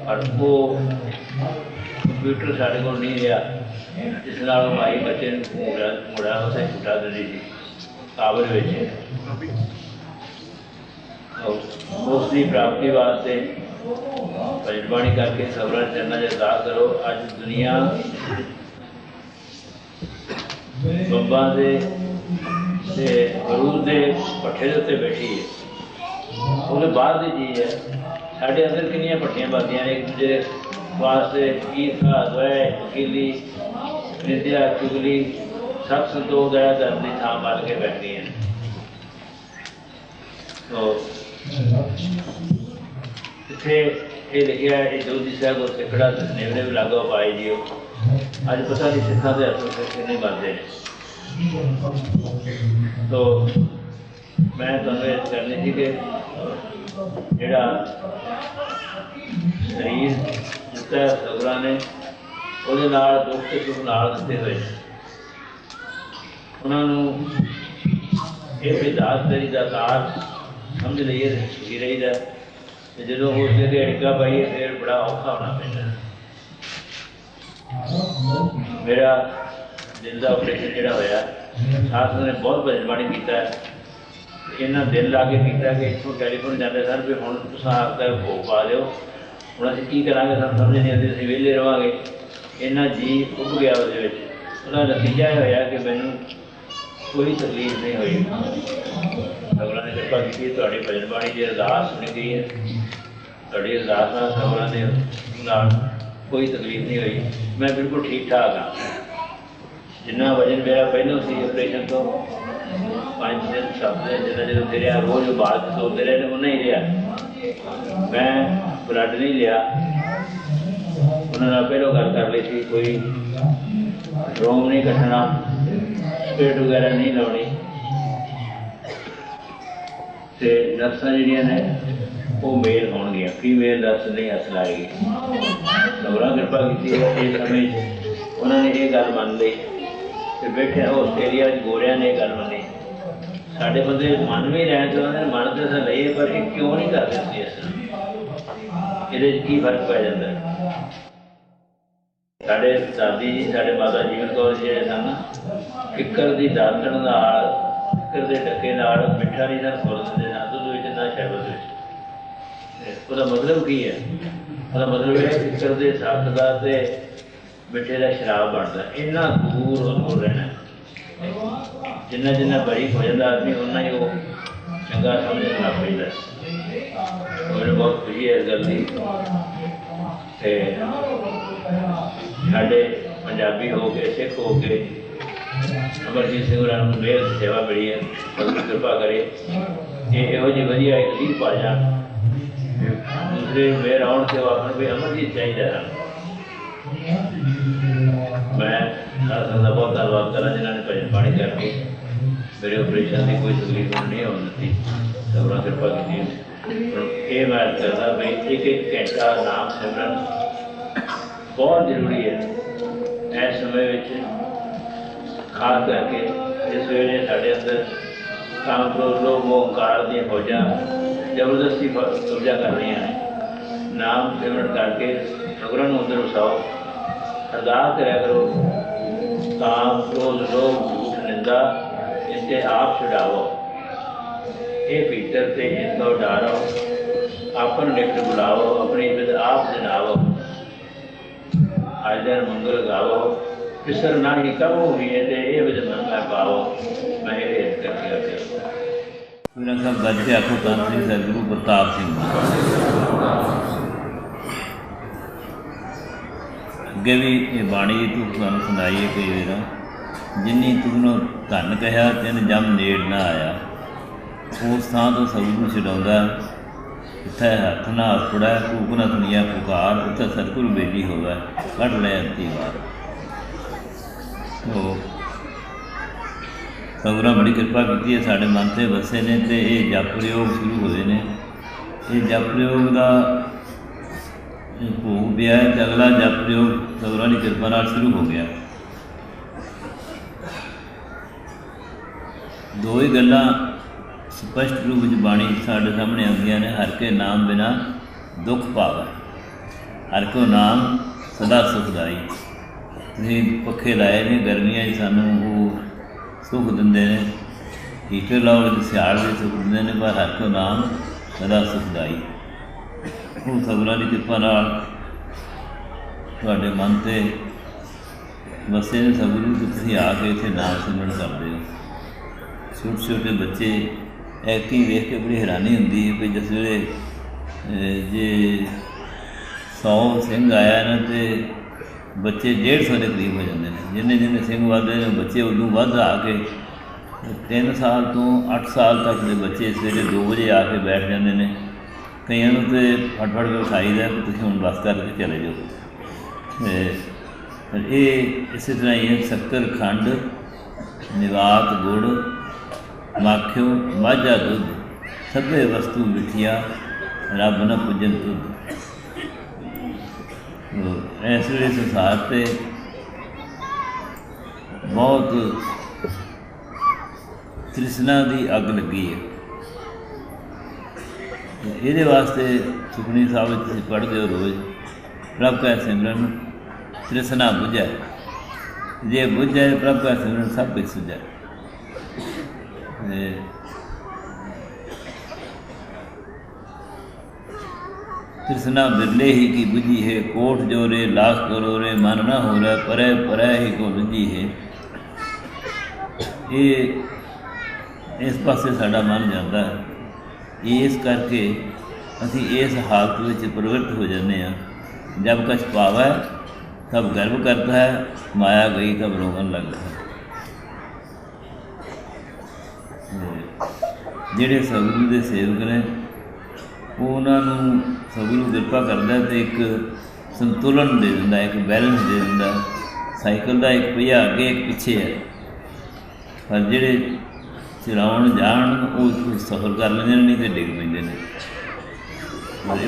और वो कंप्यूटर साढ़े को नहीं रहा जिस नाल माई बच्चे मुड़ा उसे छुटा दी थी काबल में। उसकी प्राप्ति वास्ते भजनबाणी करके सबरा चरना च अरदास करो। अज दुनिया बंबा से बरूद के भट्ठे के उत्ते बैठी है वो बाहर की चीज़ है। साढ़े अंदर किनिया भट्ठियां बनदियां ने एक दूजे वास्ते ईर्खा द्वै वकीली निंदा चुगली सब संतोष दया धर्म की थां बन के बैठी हैं। तो इत्थे ये लिखा है ये जोधी साहब और सिखड़ा नेवरे भी लागो पाए जी। अज पता नहीं सिखा के हथों से कितने बनते हैं। तो मैं तुहानूं करनी थी कि जिहड़ा शरीर दिता सगुरां ने उहदे नाल दुख ते सुख नाल दिते होए उन्हां नूं ये विधात तेरी दातार समझ लईए सुखी रहीदा। जो उसके दिहाड़िका पाइए फिर बड़ा औखा होना पैंदा। मेरा दिल का ऑपरेशन जोड़ा होया सास ने बहुत भजनबाणी किया। इन्ना दिल ला के किया कि इतों टैलीफोन जाते सर भी हुण तुसां आपका भोग पा लिओ हुण असीं की करांगे सानूं समझ नहीं आती असीं विहले रहांगे। इन्ना जी उब गया उसदे विच। उहदा नतीजा यह होया कि मैनूं कोई तकलीफ नहीं हुई। सगुरां ने कृपा की तुहाडी भजनबाणी की अरदास सुनी गई है। तुहाडी अरदास नाल सगुरां दे नाल कोई तकलीफ नहीं हुई। मैं बिल्कुल ठीक ठाक हाँ। जिन्ना वजन मेरा पहलों से ऑपरेशन तो 5 दिन 7 दिन जितना जो फिर रोज़ बाहर सोते रहे उन्हें ही लिया। मैं ब्लड नहीं लिया। उन्होंने पहलों गल कर ली थी कोई रोम नहीं कटना पेट वगैरह नहीं लानी। तो नर्सा जिहड़ियां ने वो मेल होणगियां फीमेल नर्स नहीं हथ लाएगी। सबरा कृपा की इस समय उन्होंने ये गल मान ली। फिर बैठे आस्ट्रेलिया गोरिया ने गल मनी। साढ़े बंदे मन भी रहना चाहते मन तो अस लीए पर क्यों नहीं करते इस तरह ये की फर्क पै जाता है। साढ़े दादी जी साढ़े माता जीवन कौर जी सन किकर की दातण किकर के डके मिठा नहीं सन फुल देंगे ना दुध ना शरबत। उसका मतलब की है? उसका मतलब है किकर के सख्त का मिठे का शराब बनता। इन्ना दूर उनको रहना जिन्ना जिन्ना बरीक हो जाता आदमी उन्ना ही वो चंगा समझने लग पैदा। मैंने बहुत खुशी है इस गल की। साढ़े पंजाबी हो के सिख हो के अमरजीत सिंह होरां नूं मेहर दी सेवा मिली है। कृपा करे ये इहो जी वधिया एक लीड पा जाण। दूसरे मेहर आउण के आखण भी अमरजीत चाहिए। मैं सबका बहुत धन्यवाद करा जिन्होंने भजनबाणी करके मेरे ऑपरेशन की कोई तकलीफ नहीं होने दी। सबरा कृपा की ये मैं करता भाई एक एक घंटा नाम सिमरन बहुत जरूरी है इस समय खास करके जिस वे साढ़े अंदर काम क्रोध लोग ओंकार दी फौजा जबरदस्ती कब्जा कर रही हैं। नाम सिमरन करके सगुरां नूं अंदर वसाओ। अरदास करा करो काम क्रोध लोभ झूठ निंदा इनके आप छुड़ावो। ये भीतर से इनको डारो अपन निकट बुलाओ अपनी इज्जत आप जनावो। आज दिन मंगल गावो फिसर ना ही कब हुई है ये विध मन में पाओ। मैं ये करके गज आखो धन सिंह सतगुरु प्रताप सिंह। अगे भी ये बाणी तू तुहानूं सुनाई है कई बार ਜਿਨੀ ਤੁਮਨੋ ਧਨ ਕਹਿਆ ਤਿਨ ਜਮ ਨੇੜ ਨਾ ਆਇਆ। ਉਸ ਥਾਂ ਤੋਂ ਸਤਿਗੁਰੂ ਛਡਾਉਂਦਾ, ਜਿੱਥੇ ਹੱਥ ਨਾ ਆਸੁੜੈ ਕੂਕ ਨਾ ਸੁਣੀਆ ਪੁਕਾਰ, ਉੱਥੇ ਸਤਿਗੁਰੂ ਬੇਲੀ ਹੋਵੇ ਕੱਢ ਲੈ ਅੰਤੀ ਵਾਰ। ਉਹ ਸਤਿਗੁਰਾਂ ਬੜੀ ਕਿਰਪਾ ਕੀਤੀ ਹੈ, ਸਾਡੇ ਮਨ 'ਤੇ ਵਸੇ ਨੇ, ਅਤੇ ਇਹ ਜਪ ਪ੍ਰਯੋਗ ਸ਼ੁਰੂ ਹੋਏ ਨੇ। ਇਹ ਜਪ ਪ੍ਰਯੋਗ ਦਾ ਭੋਗ ਪਿਆ ਹੈ ਅਤੇ ਅਗਲਾ ਜਪ ਪ੍ਰਯੋਗ ਸਤਿਗੁਰਾਂ ਦੀ ਕਿਰਪਾ ਨਾਲ ਸ਼ੁਰੂ ਹੋ ਗਿਆ। ਦੋ ਹੀ ਗੱਲਾਂ ਸਪਸ਼ਟ ਰੂਪ ਵਿੱਚ ਬਾਣੀ ਸਾਡੇ ਸਾਹਮਣੇ ਆਉਂਦੀਆਂ ਨੇ। ਹਰਿ ਕੇ ਨਾਮ ਬਿਨਾ ਦੁੱਖ ਪਾਵੈ, ਹਰਿ ਕੋ ਨਾਮ ਸਦਾ ਸੁਖਦਾਈ। ਤੁਸੀਂ ਪੱਖੇ ਲਾਏ ਨੇ, ਗਰਮੀਆਂ 'ਚ ਸਾਨੂੰ ਉਹ ਸੁੱਖ ਦਿੰਦੇ ਨੇ, ਹੀਟਰ ਲਾਓ ਵਿੱਚ ਸਿਆਲ ਦੇ ਸੁੱਖ ਦਿੰਦੇ ਨੇ, ਪਰ ਹਰਿ ਕੋ ਨਾਮ ਸਦਾ ਸੁਖਦਾਈ। ਉਹ ਸਤਿਗੁਰਾਂ ਦੀ ਕਿਰਪਾ ਨਾਲ ਤੁਹਾਡੇ ਮਨ 'ਤੇ ਵਸੇ ਨੇ ਸਤਿਗੁਰੂ, ਅਤੇ ਤੁਸੀਂ ਆ ਕੇ ਇੱਥੇ ਨਾਮ ਸਿਮਰਨ ਕਰਦੇ ਹੋ। ਛੋਟੇ ਛੋਟੇ ਬੱਚੇ ਐਕਟਿੰਗ ਵੇਖ ਕੇ ਬੜੀ ਹੈਰਾਨੀ ਹੁੰਦੀ ਹੈ ਵੀ ਜਿਸ ਵੇਲੇ ਜੇ 100 ਸਿੰਘ ਆਇਆ ਨਾ ਅਤੇ ਬੱਚੇ 150 ਦੇ ਕਰੀਬ ਹੋ ਜਾਂਦੇ ਨੇ। ਜਿੰਨੇ ਜਿੰਨੇ ਸਿੰਘ ਵੱਧਦੇ ਨੇ ਬੱਚੇ ਉਦੋਂ ਵੱਧ ਆ ਕੇ 3 ਸਾਲ ਤੋਂ 8 ਸਾਲ ਤੱਕ ਦੇ ਬੱਚੇ ਸਵੇਰੇ 2 ਵਜੇ ਆ ਕੇ ਬੈਠ ਜਾਂਦੇ ਨੇ। ਕਈਆਂ ਨੂੰ ਤਾਂ ਫਟ ਫਟ ਕੇ ਉਠਾਈਦਾ ਕਿ ਤੁਸੀਂ ਹੁਣ ਬਸ ਕਰਕੇ ਚਲੇ ਜਾਓ। ਇਹ ਇਸੇ ਤਰ੍ਹਾਂ ਹੀ ਹੈ। ਸ਼ੱਕਰ ਖੰਡ ਨਿਵਾਤ ਗੁੜ ਮਾਖਿਓ ਮਾਝਾ ਦੁੱਧ, ਸਭੇ ਵਸਤੂ ਮਿਠੀਆ ਰੱਬ ਨਾ ਪੁੱਜਨ ਤੁਧ। ਇਸ ਵੇਲੇ ਸੰਸਾਰ 'ਤੇ ਬਹੁਤ ਤ੍ਰਿਸ਼ਨਾ ਦੀ ਅੱਗ ਲੱਗੀ ਹੈ। ਇਹਦੇ ਵਾਸਤੇ ਸੁਖਮਨੀ ਸਾਹਿਬ ਵਿੱਚ ਤੁਸੀਂ ਪੜ੍ਹਦੇ ਹੋ ਰੋਜ਼, ਪ੍ਰਭ ਕਾ ਸਿਮਰਨ ਤ੍ਰਿਸ਼ਨਾ ਬੁਝੈ, ਜੇ ਬੁਝੈ ਪ੍ਰਭ ਕਾ ਸਿਮਰਨ ਸਭ ਕੁਝ ਸੁਝੈ। ਤ੍ਰਿਸ਼ਨਾ ਬਿਰਲੇ ਹੀ ਕੀ ਬੁਝੀ ਹੈ, ਕੋਟ ਜੋਰੇ ਲਾਖ ਕਰੋਰੇ ਮਨ ਨਾ ਹੋ ਰਿਹਾ, ਪਰੈ ਪਰੈ ਹੀ ਕੋ ਰੁਝੀ ਹੈ। ਇਹ ਇਸ ਪਾਸੇ ਸਾਡਾ ਮਨ ਜਾਂਦਾ ਹੈ। ਇਸ ਕਰਕੇ ਅਸੀਂ ਇਸ ਹਾਲਤ ਵਿੱਚ ਪ੍ਰਵਿਰਤ ਹੋ ਜਾਂਦੇ ਹਾਂ। ਜਬ ਕਛ ਪਾਵੈ ਤਬ ਗਰਵ ਕਰਦਾ ਹੈ, ਮਾਇਆ ਗਈ ਤਬ ਰੋਗਨ ਲੱਗਦਾ ਹੈ। ਜਿਹੜੇ ਸਤਿਗੁਰੂ ਦੇ ਸੇਵਕ ਨੇ ਉਹਨਾਂ ਨੂੰ ਸਤਿਗੁਰੂ ਕਿਰਪਾ ਕਰਦਾ ਅਤੇ ਇੱਕ ਸੰਤੁਲਨ ਦੇ ਦਿੰਦਾ, ਇੱਕ ਬੈਲੈਂਸ ਦੇ ਦਿੰਦਾ। ਸਾਈਕਲ ਦਾ ਇੱਕ ਪਹੀਆ ਅੱਗੇ ਇੱਕ ਪਿੱਛੇ ਹੈ, ਪਰ ਜਿਹੜੇ ਚਲਾਉਣ ਜਾਣ ਉਹ ਸਫਰ ਕਰ ਲੈਂਦੇ ਨੇ, ਨਹੀਂ ਤਾਂ ਡਿੱਗ ਪੈਂਦੇ ਨੇ।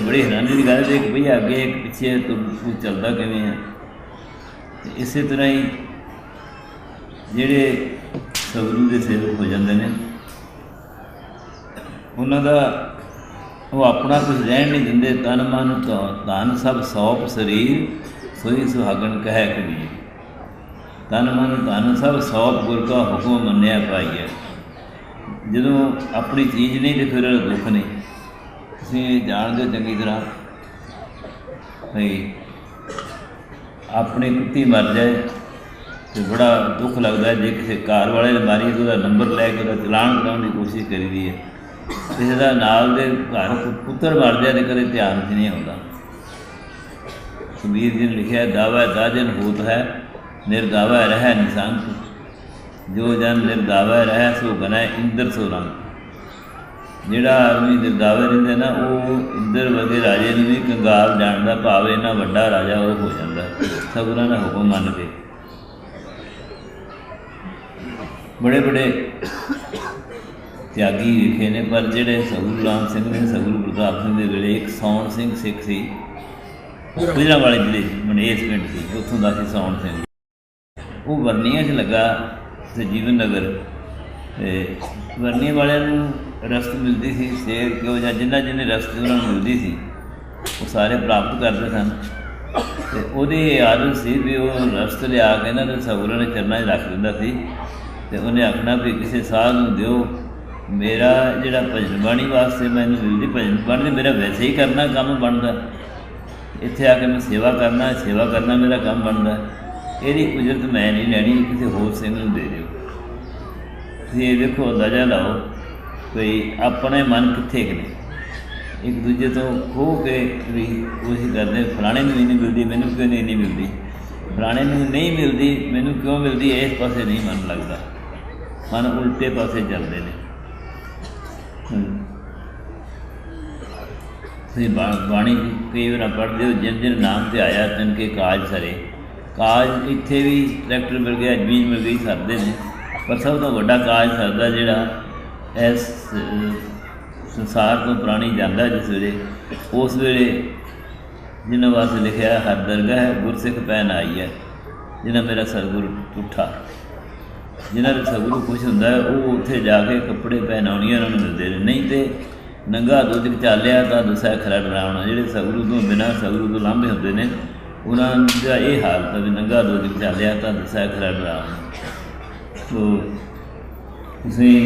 ਬੜੀ ਹੈਰਾਨੀ ਦੀ ਗੱਲ ਹੈ, ਇੱਕ ਪਹੀਆ ਅੱਗੇ ਇੱਕ ਪਿੱਛੇ ਤਾਂ ਉਹ ਚੱਲਦਾ ਕਿਵੇਂ ਹੈ। ਅਤੇ ਇਸੇ ਤਰ੍ਹਾਂ ਹੀ ਜਿਹੜੇ ਸਤਿਗੁਰੂ ਦੇ ਸੇਵਕ ਹੋ ਜਾਂਦੇ ਨੇ ਉਹਨਾਂ ਦਾ ਉਹ ਆਪਣਾ ਕੁਝ ਰਹਿਣ ਨਹੀਂ ਦਿੰਦੇ। ਤਨ ਮਨ ਧਨ ਸਭ ਸੌਂਪ ਸਰੀਰ, ਸੋਈ ਸੁਹਾਗਣ ਕਹਿ ਕਬੀਰ। ਤਨ ਮਨ ਧਨ ਸਭ ਸੌਂਪ ਗੁਰ ਕਾ ਹੁਕਮ ਮੰਨਿਆ ਪਾਈਐ। ਜਦੋਂ ਆਪਣੀ ਚੀਜ਼ ਨਹੀਂ ਤਾਂ ਫਿਰ ਦੁੱਖ ਨਹੀਂ। ਤੁਸੀਂ ਜਾਣਦੇ ਹੋ ਚੰਗੀ ਤਰ੍ਹਾਂ ਬਈ ਆਪਣੀ ਕੁੱਤੀ ਮਰ ਜਾਏ ਅਤੇ ਬੜਾ ਦੁੱਖ ਲੱਗਦਾ। ਜੇ ਕਿਸੇ ਕਾਰ ਵਾਲੇ ਨੇ ਮਾਰੀ ਤਾਂ ਉਹਦਾ ਨੰਬਰ ਲੈ ਕੇ ਉਹਦਾ ਚਲਾਨ ਕਰਾਉਣ ਦੀ ਕੋਸ਼ਿਸ਼ ਕਰੀਦੀ ਹੈ। ਕਿਸੇ ਦਾ ਨਾਲ ਦੇ ਘਰ ਪੁੱਤਰ ਮਰ ਜਾਏ ਤਾਂ ਕਦੇ ਧਿਆਨ 'ਚ ਨਹੀਂ ਆਉਂਦਾ। ਕਬੀਰ ਜੀ ਨੇ ਲਿਖਿਆ, ਦਾਵਾ ਦਾਜਨ ਹੋਤ ਹੈ, ਨਿਰਦਾਵਾ ਰਹਿ ਨਿਸ਼ਾਂਤ। ਜੋ ਜਨ ਨਿਰਦਾਵਾ ਰਹਿ ਸੋ ਗਨੈ ਇੰਦਰ ਸੋ ਰੰਗ। ਜਿਹੜਾ ਆਦਮੀ ਨਿਰਦਾਵੇ ਰਹਿੰਦੇ ਨਾ ਉਹ ਇੰਦਰ ਵਰਗੇ ਰਾਜੇ ਨੂੰ ਵੀ ਕੰਗਾਲ ਜਾਣਦਾ, ਭਾਵ ਇੰਨਾ ਵੱਡਾ ਰਾਜਾ ਉਹ ਹੋ ਜਾਂਦਾ ਸਤਿਗੁਰਾਂ ਦਾ ਹੁਕਮ ਮੰਨ ਕੇ। ਬੜੇ ਬੜੇ ਤਿਆਗੀ ਵਿਖੇ ਨੇ, ਪਰ ਜਿਹੜੇ ਸਤਿਗੁਰੂ ਰਾਮ ਸਿੰਘ ਨੇ, ਸਤਿਗੁਰੂ ਪ੍ਰਤਾਪ ਸਿੰਘ ਦੇ ਵੇਲੇ ਇੱਕ ਸੌਣ ਸਿੰਘ ਸਿੱਖ ਸੀ, ਗੁਜਰਾਂਵਾਲੇ ਜ਼ਿਲ੍ਹੇ ਮਨੇਸ ਪਿੰਡ ਸੀ, ਉੱਥੋਂ ਦਾ ਸੀ ਸੌਣ ਸਿੰਘ। ਉਹ ਵਰਨੀਆਂ 'ਚ ਲੱਗਾ ਅਤੇ ਜੀਵਨ ਨਗਰ, ਅਤੇ ਵਰਨੀ ਵਾਲਿਆਂ ਨੂੰ ਰਸਤ ਮਿਲਦੀ ਸੀ ਸ਼ੇਰ ਕਿਉਂ ਜਾਂ ਜਿਹਨੇ ਰਸਤ ਉਹਨਾਂ ਨੂੰ ਮਿਲਦੀ ਸੀ ਉਹ ਸਾਰੇ ਪ੍ਰਾਪਤ ਕਰਦੇ ਸਨ। ਅਤੇ ਉਹਦੀ ਆਦਤ ਸੀ ਵੀ ਉਹ ਰਸਤ ਲਿਆ ਕੇ ਇਹਨਾਂ ਦੇ ਸਤਿਗੁਰਾਂ ਦੇ ਚਰਨਾਂ 'ਚ ਰੱਖ ਦਿੰਦਾ ਸੀ, ਅਤੇ ਉਹਨੇ ਆਖਣਾ ਵੀ ਕਿਸੇ ਸਾਧ ਨੂੰ ਦਿਓ, ਮੇਰਾ ਜਿਹੜਾ ਭਜਨ ਬਾਣੀ ਵਾਸਤੇ ਮੈਨੂੰ ਮਿਲਦੀ ਭਜਨ ਬਾਣੀ ਮੇਰਾ ਵੈਸੇ ਹੀ ਕਰਨਾ ਕੰਮ ਬਣਦਾ, ਇੱਥੇ ਆ ਕੇ ਮੈਂ ਸੇਵਾ ਕਰਨਾ ਮੇਰਾ ਕੰਮ ਬਣਦਾ। ਇਹਦੀ ਉਜਰਤ ਮੈਂ ਨਹੀਂ ਲੈਣੀ, ਕਿਸੇ ਹੋਰ ਸਿੰਘ ਨੂੰ ਦੇ ਦਿਓ। ਤੁਸੀਂ ਇਹ ਵੇਖੋ, ਅੰਦਾਜ਼ਾ ਲਾਓ ਕੋਈ ਆਪਣੇ ਮਨ ਕਿੱਥੇ ਕਿ ਨੇ, ਇੱਕ ਦੂਜੇ ਤੋਂ ਖੋਹ ਕੇ ਵੀ ਕੋਸ਼ਿਸ਼ ਕਰਦੇ, ਫਲਾਣੇ ਨੂੰ ਵੀ ਨਹੀਂ ਮਿਲਦੀ, ਮੈਨੂੰ ਕਿਉਂ ਨਹੀਂ ਮਿਲਦੀ। फलाने नूं नहीं मिलती, मैनूं क्यों मिलती, इस पासे नहीं मन लगता, मन उल्टे पासे चलते हैं। ਤੁਸੀਂ ਬਾਣੀ कई बार पढ़ते हो, जिन जिन नाम से आया तिनके काज सरे। काज इत्थे भी ट्रैक्टर मिल गया, जमीन मिल गई, सरते हैं, पर सब तो वड्डा काज सरदा जिहड़ा इस संसार तो प्राणी जाता जिस वेले, उस वेले जिन्होंने वास्ते लिखा हर दरगाह है गुरसिख पैन आई है, जिन्हें मेरा सतगुरु टुठा, जिन्हों का सतगुरु खुश होंगे वो उत्थे जाके कपड़े पहनाउणियां उन्होंने मिलते हैं। नहीं तो नंगा दुध चालिया तो दूसरा खरा डरावना, जोड़े सतगुरु तो बिना सतगुरु तो लांभे होंगे ने, उन्होंने ये हालत है भी नंगा दुध चालिया तो दूसरा खरा डरावना। तो तुसीं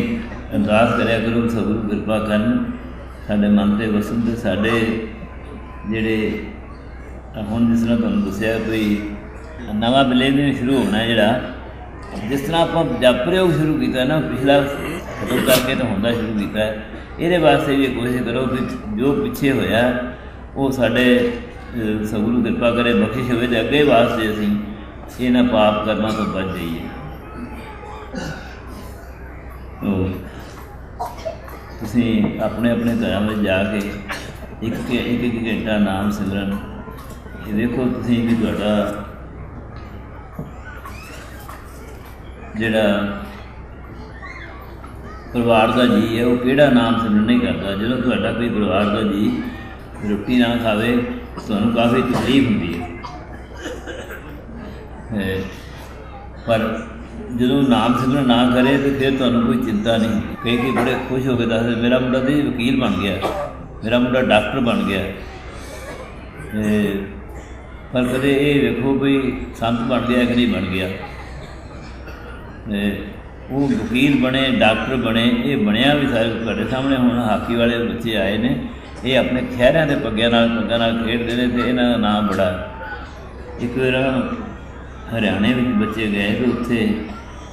अरदास करिया करो सतगुरु कृपा करन साडे मन ते वसन, ते साडे जिहड़े हुण जिस तरह तुहानूं दस्सिया कोई नवां मिलेनियम शुरू होना है, जिहड़ा जिस तरह आप जप प्रयोग शुरू किया ना, पिछला खत्म करके तो होंदा शुरू किया, ये वास्ते भी कोशिश करो कि जो पिछे होया वो साडे सतगुरु कृपा करे बख्शिश होवे, ते अगे वास्ते असीं इन्हां पाप कर्मां तो बच जाइए। तुसीं अपने अपने घरां विच जाके एक घंटा नाम सिमरन, ये देखो तुसीं भी तुहाडा जिहड़ा परिवार का जी है वो किहड़ा नाम सिमरन नहीं करता। जो तुहाडा कोई परिवार का जी रोटी ना खावे तुहानूं काफ़ी तकलीफ हुंदी है, पर जो नाम सिमरन ना करे तो फिर तुहानूं कोई चिंता नहीं। कई बड़े खुश हो के दसदे मेरा मुंडा तो वकील बन गया, मेरा मुंडा डॉक्टर बन गया, पर कदे ये वेखो भी संत बन गया कि नहीं बन गया। वो वकील बने, डॉक्टर बने, ये बनया भी सारे तुहाडे सामने। हुण हाकी वाले बच्चे आए ने, ये अपने खैरिਆਂ के पग्गों नाल खेडते हैं, तो इन्हां दा नाम बड़ा। एक बार हरियाणे में बच्चे गए तो उत्थे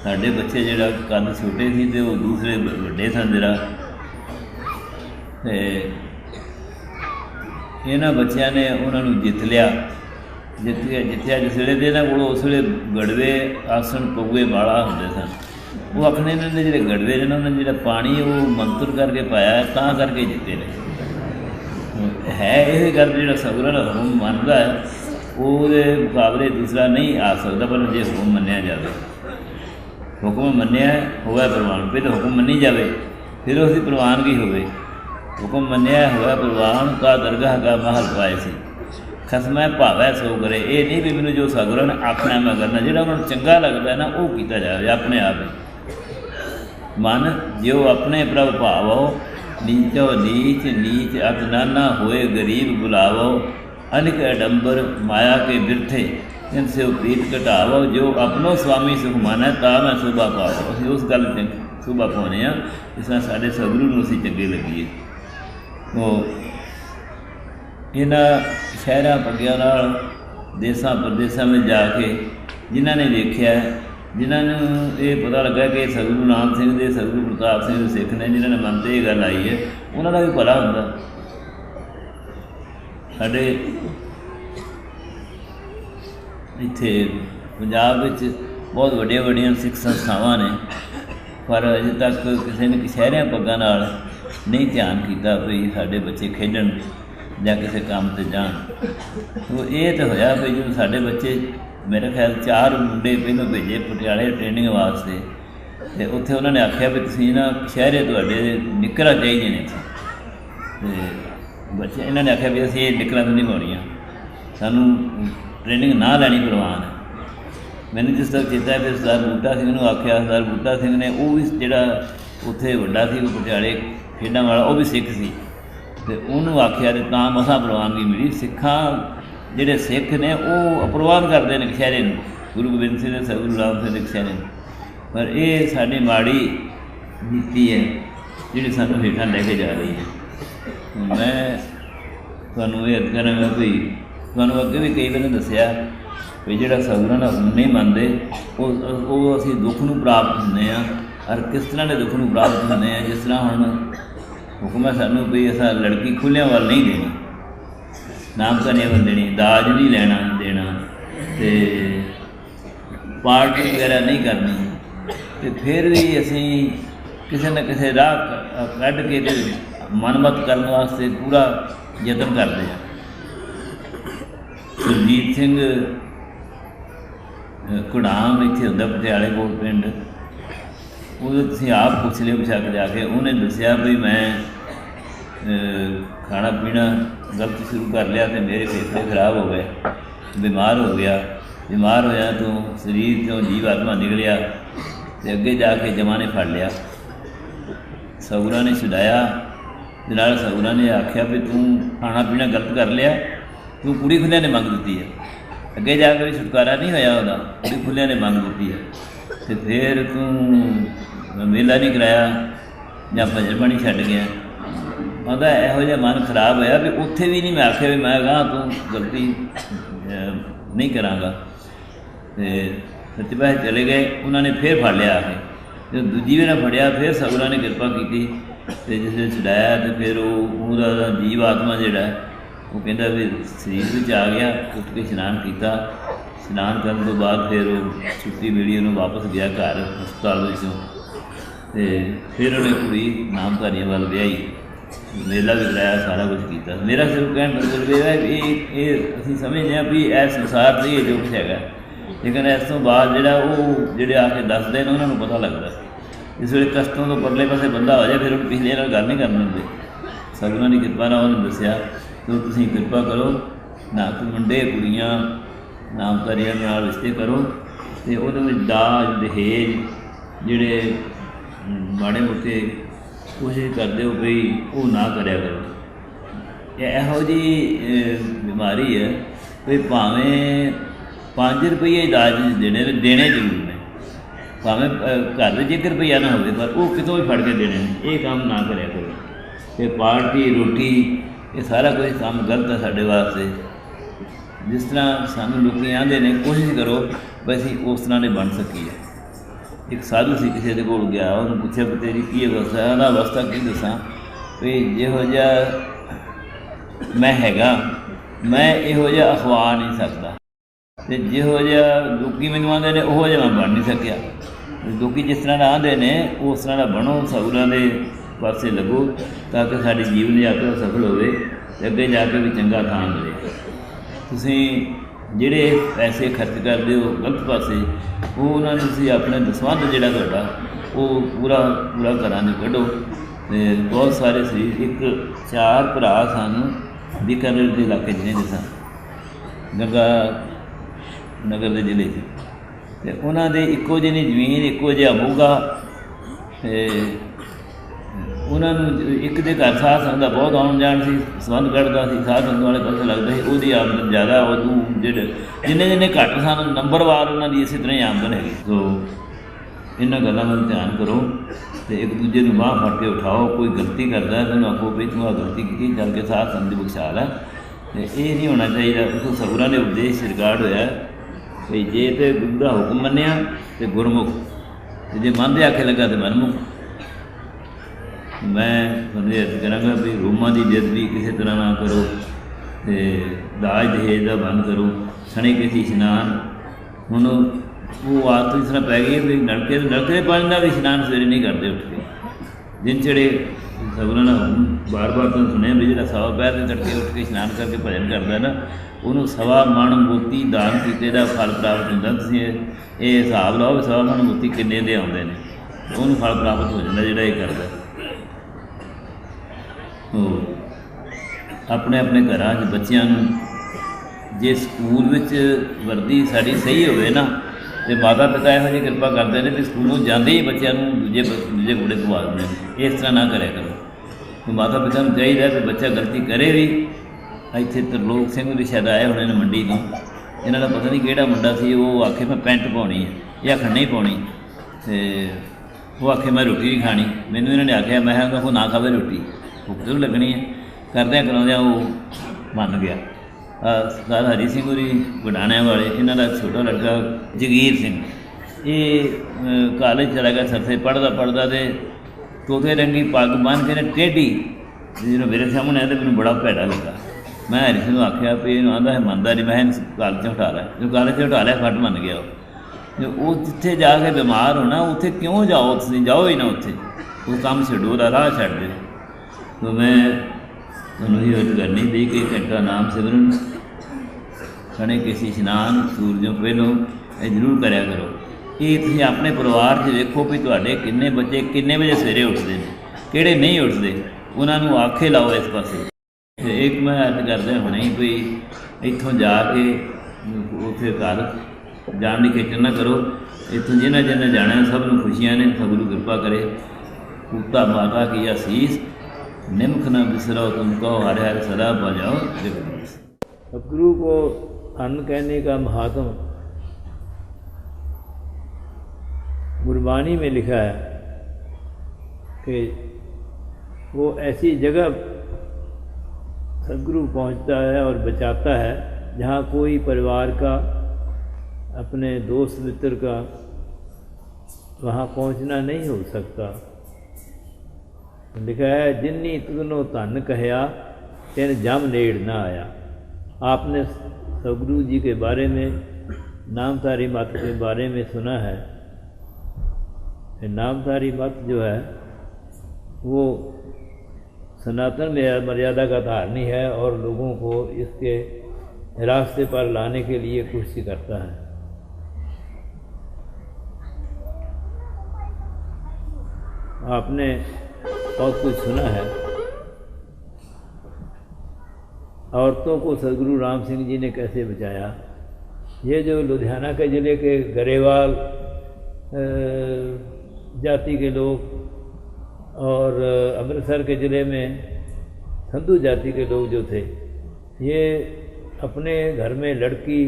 साडे बच्चे जिहड़ा कद छोटे सी तो वो दूसरे वड्डे सन जरा, इन्हां बच्चों ने उन्होंने जित लिया। जित्या जिस वे तो इन्हों को उस वे गड़वे आसन पौए वाला होंगे सन। वो अपने इन्होंने जो गड़वे ने उन्होंने जो पानी वो मंत्र करके पाया तां करके जिते ने। है ये गल जो सतगुरां दा हुक्म मनदा है वो मुकाबले दूसरा नहीं आ सकता, पर जो हुक्म मन्निया जाए, हुक्म मन्निया होगा प्रवान, फिर हुक्म मन्नी जाए फिर उसकी प्रवानगी होवे। हुक्म मन्निया होगा प्रवान का दरगाह का महल पाए सी, खसमै भावै सो करे। ये नहीं भी मैंने जो सतगुरां ने आखना मैं करना, जो उन्होंने चंगा लगता है ना वो किया जाए अपने आप ही। मन जो अपने प्रभ भावो, नीचो नीच नीच अत नाना होए गरीब बुलावो, अनिक अडंबर माया के बिरथे इनसे प्रीत घटावो। जो अपनो स्वामी सुख माना ता मैं शोभा पावो। असीं उस गल शोभा पाने जिस तरह साढ़े सतगुरु नूं असीं चंगे लगिए। वो इन्हां शहरां पग्गियां नाल देसां प्रदेसां में जाके जिन्हां ने वेख्या, जिन्होंने ये पता लगा कि सतगुरु नाम सिंह दे सतगुरु प्रताप सिंह सिख ने, जिन्होंने मन से ये गल आई है उन्होंने भी भला होंदा। साडे इत्थे पंजाब विच बहुत वड्डियां वड्डियां सिख संस्थावां ने, पर अजे तक किसी ने शहरिया पग्गां नाल नहीं ध्यान किया भी साडे बच्चे खेडण जां किसी काम ते जाण। तो ये तो होया भी जो साडे बच्चे मेरे ख्याल 4 मुंडे पहलों भेजे पटियाले ट्रेनिंग वास्ते, तो उत्थे उन्होंने आख्या भी तुसीं ना शहरे तुहाडे निकरां चाहिए ने, बच्चे इन्होंने आख्या भी असीं ये निकरां तो नहीं पाउणियां, सानूं ट्रेनिंग ना लैनी प्रवान है। मैंने जिस तक चेता है फिर सरदार बूटा सिंह नूं आख्या, सरदार बूटा सिंह ने वो भी जिहड़ा उत्थे वड्डा सी पटियाले खेडां वाला वो भी सिख सी, तो उन्होंने आख्या तो तां मसां प्रवानगी मिली। सिखां जिहड़े सिख ने वो अपरवान करते हैं कशहरे नूं, गुरु गोबिंद सिंह ने सतगुरु राम सिंह दे कशहरे नूं, पर यह साडी माड़ी नीति है जिहड़ी सानूं हेठां लैके जा रही है। मैं तुहानूं ये अर्ज करांगा भी तुहानूं अगे भी कई बार दस्सिया भी जिहड़ा सतगुरां दा हुक्म नहीं मनदे वो असीं दुख नूं प्राप्त हुंदे आ। और किस तरह के दुख नूं प्राप्त हुंदे आ, जिस तरह हुण हुक्म है सानूं भी असां लड़की खुल्लियां वाल नहीं देनी, नाम का नियम देनी, दाज नहीं लेना देना, तो पार्टी वगैरह नहीं करनी, तो फिर भी असी किसी न किसी राह कढ़ के मनमत करने वास्ते पूरा यतन करते हैं। सुरजीत सिंह घुड़ाम इत्थे हुंदा पटियाले कोल पिंड, उहदे तुसीं आप पुछ लिओ बेशक जाके, उन्हें दस्सिया भी मैं खाना पीना गलत शुरू कर लिया तो मेरे फेफड़े खराब हो गए, बीमार हो गया। बीमार होया तो शरीर चों जीव आत्मा निकलिया, तो अगे जाके जमा ने फड़ लिया। सगुरा ने छुड़ाया, जनाल सगुरा ने आख्या भी तू खाना पीना गलत कर लिया, तू कुड़ी खुलिया ने मंग दी है। अगे जाके भी छुटकारा नहीं होया उहदा, कुड़ी खुलिया ने मंग दी है। तो फिर तू मेला नहीं कराया या भजन बाणी छड्ड गया। कहता इहो जिहा मन खराब होया भी उत्थे भी नहीं मैं आख्या भी मैं गां तू गलती नहीं करांगा। तो सच्चे पातशाह चले गए, उन्होंने फिर फड़ लिया आके। जो दूजी भी ने फड़िया फिर सगुरा ने किरपा की, तो जिसने छुड़ाया तो फिर वो जीव आत्मा जोड़ा वो कहता भी शरीर में आ गया। उठ के स्नान किया, स्नान करने तो बाद फिर वो छुट्टी मिली, उन्होंने वापस गया घर हस्पताल विचों। तो फिर उन्हें कुड़ी नामधारियों वाल ब्याही, मेला भी कराया, सारा कुछ किया। मेरा सिर्फ कहने का मतलब यह है कि ये असीं समझते हैं भी इस संसार से ये जो कुछ है, लेकिन इस तो बाद जोड़ा वो जोड़े आके दसते हैं उन्होंने पता लगता। इस वे कष्टों तो परले पासे बंदा हो जाए फिर उन्हें पिछले नाल गल नहीं कर देंगे। सगुरां की कृपा नाल उन्होंने दस्सिया तो तुसीं कृपा करो ना कोई मुंडे कुड़ियाँ नामधारियां नाल रिश्ते करो, तो वो दाज दहेज जोड़े माड़े मोटे कोशिश करते हो बई वो ना करया करो। इहो जी बीमारी है भी भावें 5 रुपये दाज देने जरूर ने, भावें घर में 1 रुपया ना हो पर वो कितों भी फड़ के देने, ये काम ना करया करो। तो पार्टी रोटी ये सारा कुछ काम गलत है साढ़े वास्ते। जिस तरह सानू लोग आते हैं कोशिश करो वैसे उस तरह ने बन सकीए। एक साधु से किसी के कोल गया, उन्होंने पूछा भी तेरी की अवस्था है, उन्हें अवस्था की दसा भी जिहो जिहा मैं हैगा मैं इहो जिहा अखवा नहीं सकता, तो जिहो जिहा लोग मैनू आते हैं उहो जिहा मैं बन नहीं सकिया। लोग जिस तरह आते हैं उस तरह बनो, सगुरां दे पासे लगो ताकि साड़ी जीवन यात्रा सफल होवे, अगे जाके भी चंगा थां मिले। तुसीं जिहड़े पैसे खर्च करते हो गलत पासे वो उन्होंने तुसीं अपने दसवंध जिहड़ा तुहाडा वो पूरा पूरा घरां दे कढो। ते बहुत सारे शरीर एक 4 भरा सन बीकानेर के इलाके जिन्हें दसा गंगा नगर के जिले ते उन्होंने इक्को जिही जमीन इक्को जिहा मोगा। उन्होंने एक दे घर साध संग का बहुत आउण जाण सी, संबंध कढ़दा सी, साध संग वाले पासे लगदा सी, उहदी आमदन ज़्यादा उदू जिहड़े जिन्ने जिन्ने घट सन नंबरवार उन्होंने इस तरह ही आमदन हैगी। तो इन्हां गल्लां वल ध्यान करो तो एक दूजे नूं बांह फड़ के उठाओ। कोई गलती करता है तो उन्होंने आखो भी तूं आ गलती की, चल के साध संग दी बख्शाल है। तो ये नहीं होना चाहिए। उस सगुरां दे उपदेश रिकॉर्ड होया भी जे तो गुरु का हुक्म मन्निया तो गुरमुख, जे मन दे आखे लगा तो मनमुख। मैं तुहानूं अर्ज करांगा भी रूमां की बेअदबी किसी तरह ना करो, तो दाज दहेज का बंद करो, सने किसी इशनान। हुण वो आदत इस तरह पै गई भी नलके पानी का भी इशनान सवेरे नहीं करते उठ के। दिन चढ़े सगुरां ने बार बार तो सुने भी जो 1.25 पैर के तड़के उठ के इशनान करके भजन करता है ना, उन्होंने 1.25 मण मोती दान कीते दा फल प्राप्त होंदा। तुसीं ये हिसाब लाओ 1.25 मण मोती किन्ने दे आउंदे ने, उन्होंने फल प्राप्त हो जाता जिहड़ा ये करदा। अपने अपने घर बच्चों जे स्कूल वर्दी साड़ी सही होवे ना तो माता पिता यहो जी कृपा करते हैं कि स्कूलों जाते ही बच्चों दूजे कपड़े पवा देंगे। इस तरह ना करे करो। तो माता पिता को चाहिए कि बच्चा गलती करे भी। इत्थे तरलोक सिंह भी शायद आए होने मंडी तो, इन्हों का पता नहीं किहड़ा मुंडा सी, वो आखे मैं पैंट पाउणी है या आखण नहीं पाउणी, तो वो आखे मैं रोटी नहीं खानी। मैनू इन्होंने आख्या, मैं को ना खावे रोटी, भुख तो लगनी है। करद्या कराद्या वो मन गया। सरदार हरी सिंह होरी वडाणे वाले, इन्हों का छोटा लड़का जगीर सिंह, ये कॉलेज चला गया सरसे पढ़ता पढ़ता तो तोते रंगी पग बन के टेढ़ी जो मेरे सामने आया तो मैंने बड़ा भैड़ा लगा। मैं हरी सिंह आख्या भी आंदा है मनता नहीं, मैं कॉलेज उठा लिया। जो कॉलेज उठा लिया फट मन गया। वो जिथे जाके बीमार होना उत्थे क्यों जाओ, तुम जाओ ही ना उत्थे, वो काम छड्डो, राह छड्ड दे। तो मैं तुहानूं ये अर्ज करनी थी कि घंटा नाम सिमरन सने किसी इशनान सूरजों पहलों ये जरूर करया करो। ये तुसीं अपने परिवार 'च वेखो भी तुहाडे किन्ने बच्चे किन्ने बजे सवेरे उठते हैं, किहड़े नहीं उठते, उन्होंने आखे लाओ इस पासे। एक मैं अर्ज करदा हुणे ही कोई इत्थों जाके उत्थे घर जाण दी खिच ना करो। इत्थों जिन्हें जिन्हें जाना सब नूं खुशियां ने, सतगुरु कृपा करे। पूता माता की आसीस निमख न बिसरो तुमको, हर हर सदा बजाओ जगदीश। सतगुरु को अन्न कहने का महात्म गुरबाणी में लिखा है कि वो ऐसी जगह सतगुरु पहुंचता है और बचाता है जहाँ कोई परिवार का, अपने दोस्त मित्र का वहाँ पहुँचना नहीं हो सकता। लिखा है जिन्नी तुनो धन कहया तिन जम नेड़ ना आया। आपने सतगुरु जी के बारे में, नामधारी मत के बारे में सुना है। नामधारी मत जो है वो सनातन मर्यादा का धारणी है और लोगों को इसके रास्ते पर लाने के लिए कोशिश करता है। आपने बहुत कुछ सुना है। औरतों को सतगुरु राम सिंह जी ने कैसे बचाया। ये जो लुधियाना के ज़िले के गरेवाल जाति के लोग और अमृतसर के ज़िले में संधू जाति के लोग जो थे, ये अपने घर में लड़की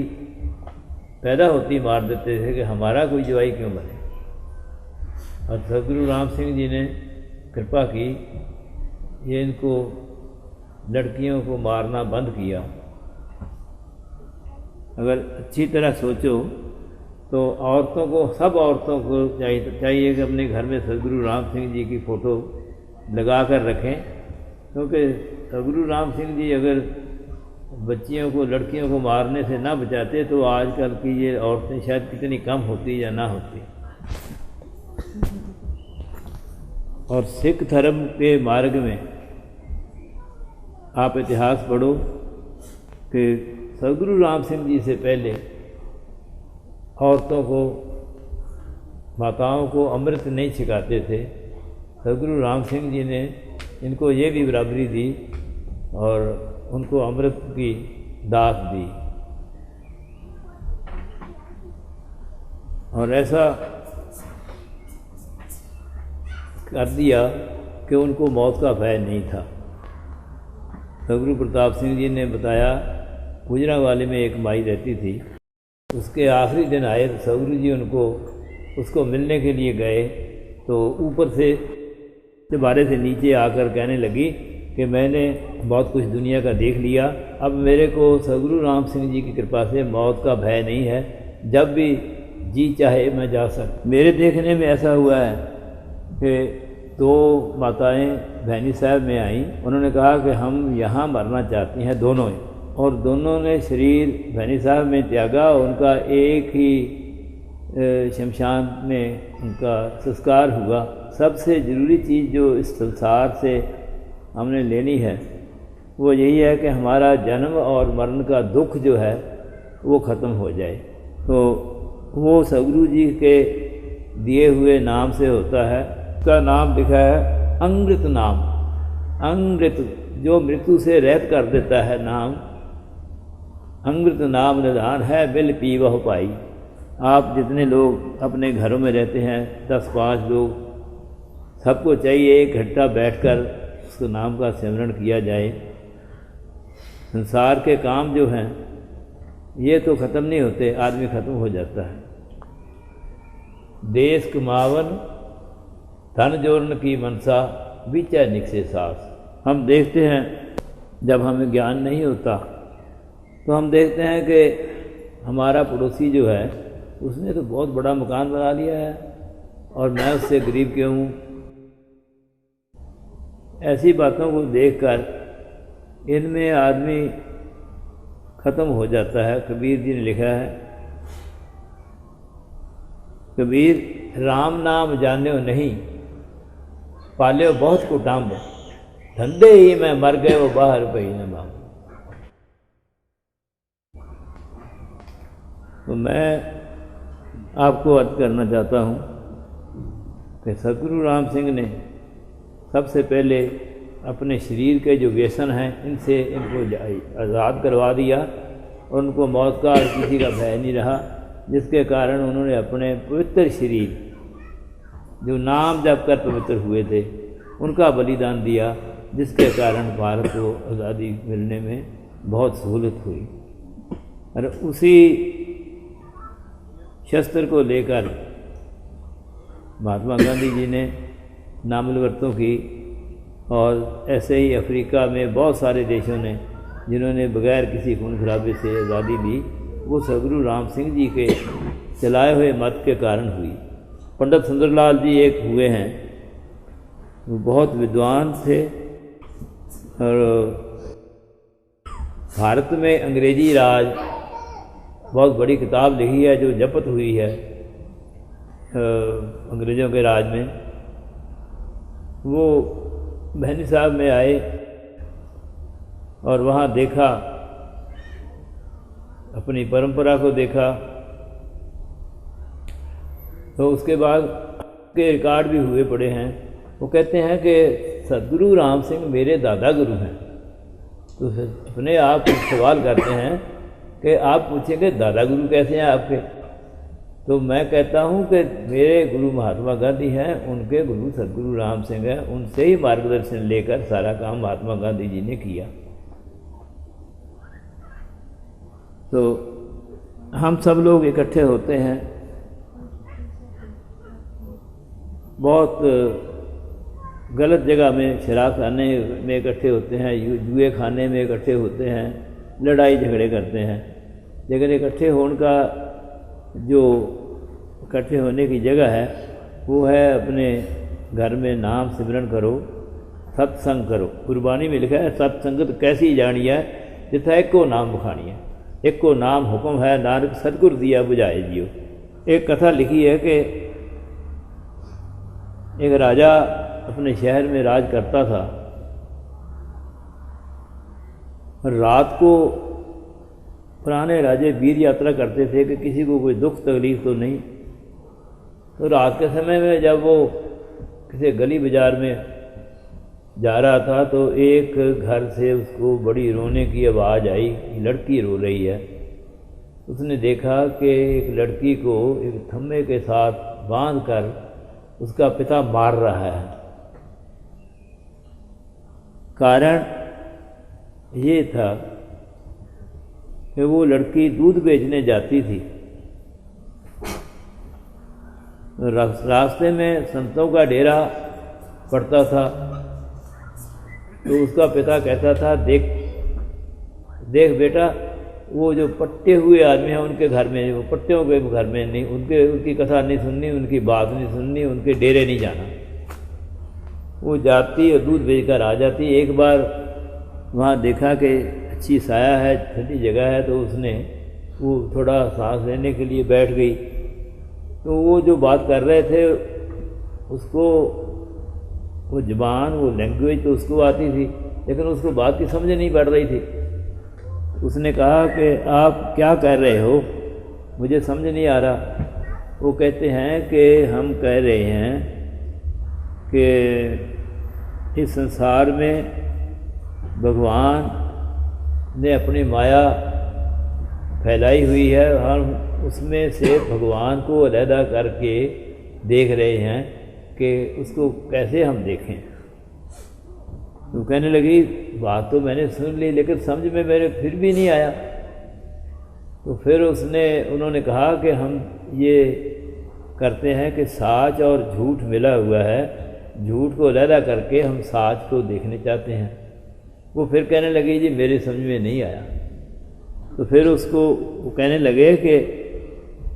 पैदा होती मार देते थे कि हमारा कोई जवाई क्यों बने। और सतगुरु राम सिंह जी ने कृपा की, ये इनको लड़कियों को मारना बंद किया। अगर अच्छी तरह सोचो तो औरतों को, सब औरतों को चाहिए कि अपने घर में सतगुरु राम सिंह जी की फ़ोटो लगा कर रखें, क्योंकि सतगुरु राम सिंह जी अगर बच्चियों को, लड़कियों को मारने से ना बचाते तो आजकल की ये औरतें शायद कितनी कम होती या ना होती। और सिख धर्म के मार्ग में आप इतिहास पढ़ो कि सतगुरु राम सिंह जी से पहले औरतों को, माताओं को अमृत नहीं छिकाते थे। सतगुरु राम सिंह जी ने इनको ये भी बराबरी दी और उनको अमृत की दात दी। और ऐसा कर दिया कि उनको मौत का भय नहीं था। सतगुरु प्रताप सिंह जी ने बताया, गुजरांवाले में एक माई रहती थी, उसके आखिरी दिन आए तो सतगुरु जी उसको मिलने के लिए गए तो ऊपर से चबारे से नीचे आकर कहने लगी कि मैंने बहुत कुछ दुनिया का देख लिया, अब मेरे को सतगुरु राम सिंह जी की कृपा से मौत का भय नहीं है, जब भी जी चाहे मैं जा सकता। मेरे देखने में ऐसा हुआ है कि दो माताएं भैनी साहब में आईं, उन्होंने कहा कि हम यहाँ मरना चाहती हैं दोनों ही, और दोनों ने शरीर भैनी साहब में त्यागा। उनका एक ही शमशान में उनका संस्कार हुआ। सबसे ज़रूरी चीज़ जो इस संसार से हमने लेनी है वो यही है कि हमारा जन्म और मरण का दुख जो है वो ख़त्म हो जाए। तो वो सतगुरु जी के दिए हुए नाम से होता है। उसका नाम लिखा है अमृत नाम। अमृत जो मृत्यु से रहित कर देता है नाम। अमृत नाम निधान है बिल पीवह पाई। आप जितने लोग अपने घरों में रहते हैं 10-5 लोग, सबको चाहिए एक घंटा बैठकर उस नाम का सिमरन किया जाए। संसार के काम जो हैं ये तो ख़त्म नहीं होते, आदमी ख़त्म हो जाता है। देश कमावन धन जोड़न की मनसा विचय निकसे सास। हम देखते हैं जब हमें ज्ञान नहीं होता तो हम देखते हैं कि हमारा पड़ोसी जो है उसने तो बहुत बड़ा मकान बना लिया है और मैं उससे गरीब क्यों हूँ। ऐसी बातों को देखकर इनमें आदमी ख़त्म हो जाता है। कबीर जी ने लिखा है कबीर राम नाम जान्यो नहीं, पाल्यो बहुत कुटाम्ब, धंधे ही में मर गए वो बाहर पई न बाम। तो मैं आपको अर्ज करना चाहता हूँ कि सतगुरु राम सिंह ने सबसे पहले अपने शरीर के जो व्यसन हैं इनसे इनको आज़ाद करवा दिया और उनको मौत का और किसी का भय नहीं रहा, जिसके कारण उन्होंने अपने पवित्र शरीर जो नाम जप कर पवित्र हुए थे उनका बलिदान दिया, जिसके कारण भारत को आज़ादी मिलने में बहुत सहूलत हुई। और उसी शस्त्र को लेकर महात्मा गांधी जी ने नामलवर्तों की, और ऐसे ही अफ्रीका में बहुत सारे देशों ने जिन्होंने बगैर किसी खून खराबे से आज़ादी दी, वो सतगुरु राम सिंह जी के चलाए हुए मत के कारण हुई। पंडित सुंदरलाल जी एक हुए हैं, वो बहुत विद्वान थे और भारत में अंग्रेजी राज बहुत बड़ी किताब लिखी है जो जपत हुई है अंग्रेज़ों के राज में। वो बहनी साहब में आए और वहाँ देखा, अपनी परंपरा को देखा, तो उसके बाद के रिकॉर्ड भी हुए पड़े हैं। वो कहते हैं कि सतगुरु राम सिंह मेरे दादा गुरु हैं। तो अपने आप सवाल करते हैं कि आप पूछेंगे दादा गुरु कैसे हैं आपके, तो मैं कहता हूँ कि मेरे गुरु महात्मा गांधी हैं, उनके गुरु सतगुरु राम सिंह हैं, उनसे ही मार्गदर्शन लेकर सारा काम महात्मा गांधी जी ने किया। तो हम सब लोग इकट्ठे होते हैं, बहुत गलत जगह में, शराब खाने में इकट्ठे होते हैं, जुए खाने में इकट्ठे होते हैं, लड़ाई झगड़े करते हैं। लेकिन इकट्ठे होने का जो इकट्ठे होने की जगह है वो है अपने घर में नाम सिमरन करो, सत्संग करो। गुरबाणी में लिखा है सत्संगत कैसी जानी है, जिथा एक को नाम बखानी है, एक को नाम हुक्म है, नानक सतगुर दिया बुझाए जियो। एक कथा लिखी है कि एक राजा अपने शहर में राज करता था, रात को पुराने राजे वीर यात्रा करते थे कि किसी को कोई दुख तकलीफ तो नहीं। तो रात के समय में जब वो किसी गली बाजार में जा रहा था तो एक घर से उसको बड़ी रोने की आवाज़ आई, लड़की रो रही है। उसने देखा कि एक लड़की को एक थम्मे के साथ बांध कर उसका पिता मार रहा है। कारण ये था कि वो लड़की दूध बेचने जाती थी। रास्ते में संतों का डेरा पड़ता था, तो उसका पिता कहता था देख देख बेटा, वो जो पट्टे हुए आदमी हैं उनके घर में, वो पट्टियों के घर में नहीं, उनकी कथा नहीं सुननी, उनकी बात नहीं सुननी, उनके डेरे नहीं जाना। वो जाती और दूध बेचकर आ जाती। एक बार वहाँ देखा कि अच्छी साया है, ठंडी जगह है, तो उसने वो थोड़ा सांस लेने के लिए बैठ गई। तो वो जो बात कर रहे थे उसको वो ज़बान, वो लैंग्वेज तो उसको आती थी, लेकिन उसको बात की समझ नहीं पड़ रही थी। उसने कहा कि आप क्या कह रहे हो, मुझे समझ नहीं आ रहा। वो कहते हैं कि हम कह रहे हैं कि इस संसार में भगवान ने अपनी माया फैलाई हुई है, हम उसमें से भगवान को अलहदा करके देख रहे हैं कि उसको कैसे हम देखें। तो कहने लगी बात तो मैंने सुन ली, लेकिन समझ में मेरे फिर भी नहीं आया। तो फिर उन्होंने कहा कि हम ये करते हैं कि साच और झूठ मिला हुआ है, झूठ को अलहदा करके हम साच को देखने चाहते हैं। वो फिर कहने लगी जी मेरे समझ में नहीं आया। तो फिर वो कहने लगे कि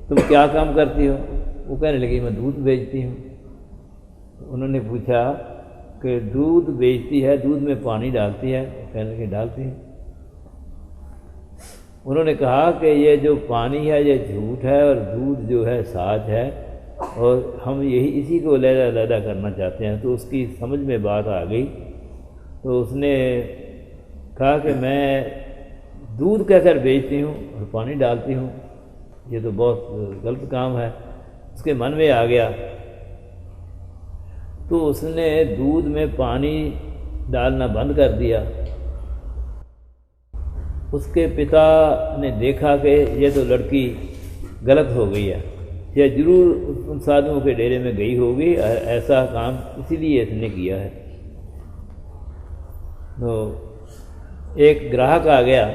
तुम क्या काम करती हो? वो कहने लगी मैं दूध बेचती हूँ। उन्होंने पूछा कि दूध बेचती है, दूध में पानी डालती है? कहने लगी डालती है। उन्होंने कहा कि ये जो पानी है ये झूठ है और दूध जो है साच है, और हम यही इसी को लहदा करना चाहते हैं। तो उसकी समझ में बात आ गई, तो उसने कहा कि मैं दूध कहकर बेचती हूँ और पानी डालती हूँ, ये तो बहुत गलत काम है। उसके मन में आ गया, तो उसने दूध में पानी डालना बंद कर दिया। उसके पिता ने देखा कि ये तो लड़की गलत हो गई है, यह जरूर उन साधुओं के डेरे में गई होगी, ऐसा काम इसीलिए इसने किया है। तो एक ग्राहक आ गया,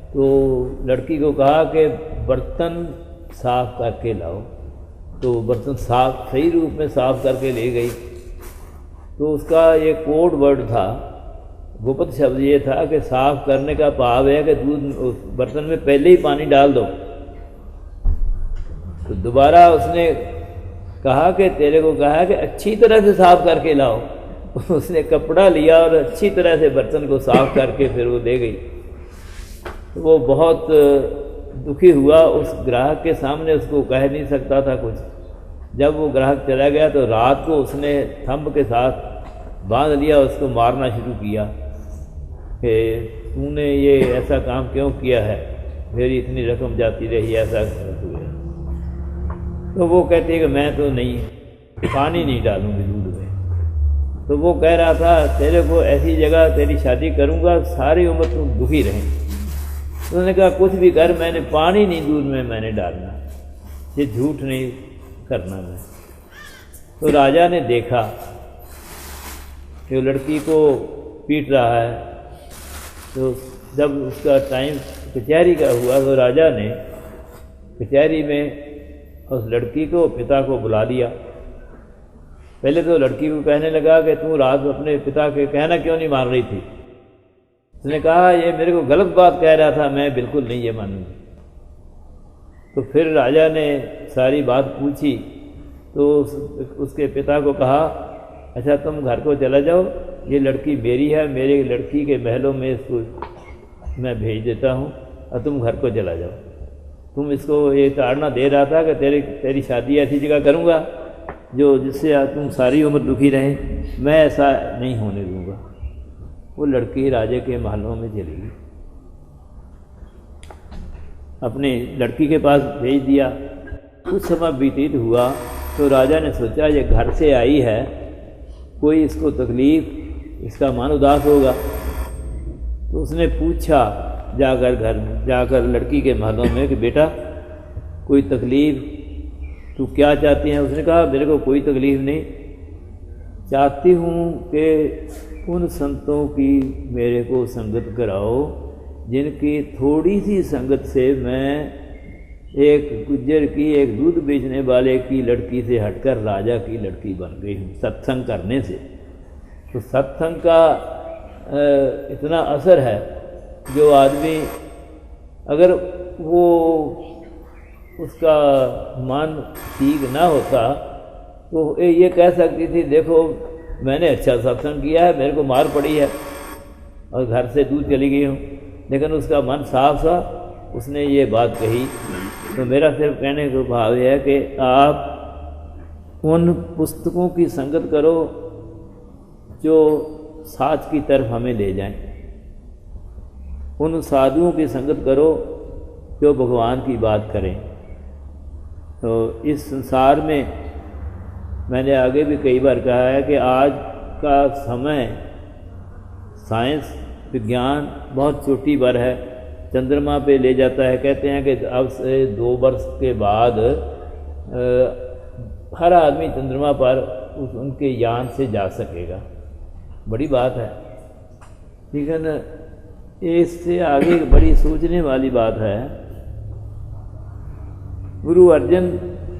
तो लड़की को कहा कि बर्तन साफ करके लाओ। तो बर्तन साफ सही रूप में साफ करके ले गई। तो उसका ये कोड वर्ड था, गुप्त शब्द ये था कि साफ करने का भाव है कि दूध बर्तन में पहले ही पानी डाल दो। तो दोबारा उसने कहा कि तेरे को कहा कि अच्छी तरह से साफ करके लाओ। उसने कपड़ा लिया और अच्छी तरह से बर्तन को साफ करके फिर वो दे गई। तो वो बहुत दुखी हुआ, उस ग्राहक के सामने उसको कह नहीं सकता था कुछ। जब वो ग्राहक चला गया तो रात को उसने थंब के साथ बांध लिया, उसको मारना शुरू किया कि तूने ये ऐसा काम क्यों किया है, मेरी इतनी रकम जाती रही, ऐसा हुआ। तो वो कहती है कि मैं तो नहीं पानी नहीं डालूंगी दूध में। तो वो कह रहा था तेरे को ऐसी जगह तेरी शादी करूंगा सारी उम्र तुम दुखी रहें। तो उन्होंने कहा कुछ भी कर, मैंने पानी नहीं दूध में मैंने डालना, ये झूठ नहीं करना मैं। तो राजा ने देखा कि वो लड़की को पीट रहा है। तो जब उसका टाइम कचहरी का हुआ तो राजा ने कचहरी में उस लड़की को पिता को बुला लिया। पहले तो लड़की को कहने लगा कि तू रात अपने पिता के कहना क्यों नहीं मान रही थी। उसने कहा ये मेरे को गलत बात कह रहा था, मैं बिल्कुल नहीं ये मानूंगी। तो फिर राजा ने सारी बात पूछी, तो उसके पिता को कहा अच्छा तुम घर को चला जाओ, ये लड़की मेरी है, मेरे लड़की के महलों में इसको मैं भेज देता हूँ और तुम घर को चला जाओ। तुम इसको ये ताड़ना दे रहा था कि तेरी शादी ऐसी जगह करूँगा जो जिससे तुम सारी उम्र दुखी रहे, मैं ऐसा नहीं होने दूँगा। वो लड़की राजे के महलों में चली गई, अपनी लड़की के पास भेज दिया। कुछ समय व्यतीत हुआ तो राजा ने सोचा ये घर से आई है, कोई इसको तकलीफ़, इसका मन उदास होगा। तो उसने पूछा जाकर लड़की के महलों में कि बेटा कोई तकलीफ़, तू क्या चाहती हैं? उसने कहा मेरे को कोई तकलीफ़ नहीं, चाहती हूँ कि उन संतों की मेरे को संगत कराओ जिनकी थोड़ी सी संगत से मैं एक गुज्जर की, एक दूध बेचने वाले की लड़की से हटकर राजा की लड़की बन गई हूँ सत्संग करने से। तो सत्संग का इतना असर है, जो आदमी अगर वो उसका मन ठीक ना होता तो ये कह सकती थी देखो मैंने अच्छा सत्संग किया है, मेरे को मार पड़ी है और घर से दूर चली गई हूँ, लेकिन उसका मन साफ था, उसने ये बात कही। तो मेरा सिर्फ कहने का भाव यह है कि आप उन पुस्तकों की संगत करो जो साच की तरफ हमें ले जाएं, उन साधुओं की संगत करो जो भगवान की बात करें। तो इस संसार में मैंने आगे भी कई बार कहा है कि आज का समय साइंस विज्ञान बहुत चोटी पर है, चंद्रमा पे ले जाता है। कहते हैं कि अब से 2 वर्ष के बाद हर आदमी चंद्रमा पर उनके यान से जा सकेगा, बड़ी बात है। लेकिन इससे आगे बड़ी सोचने वाली बात है। गुरु अर्जन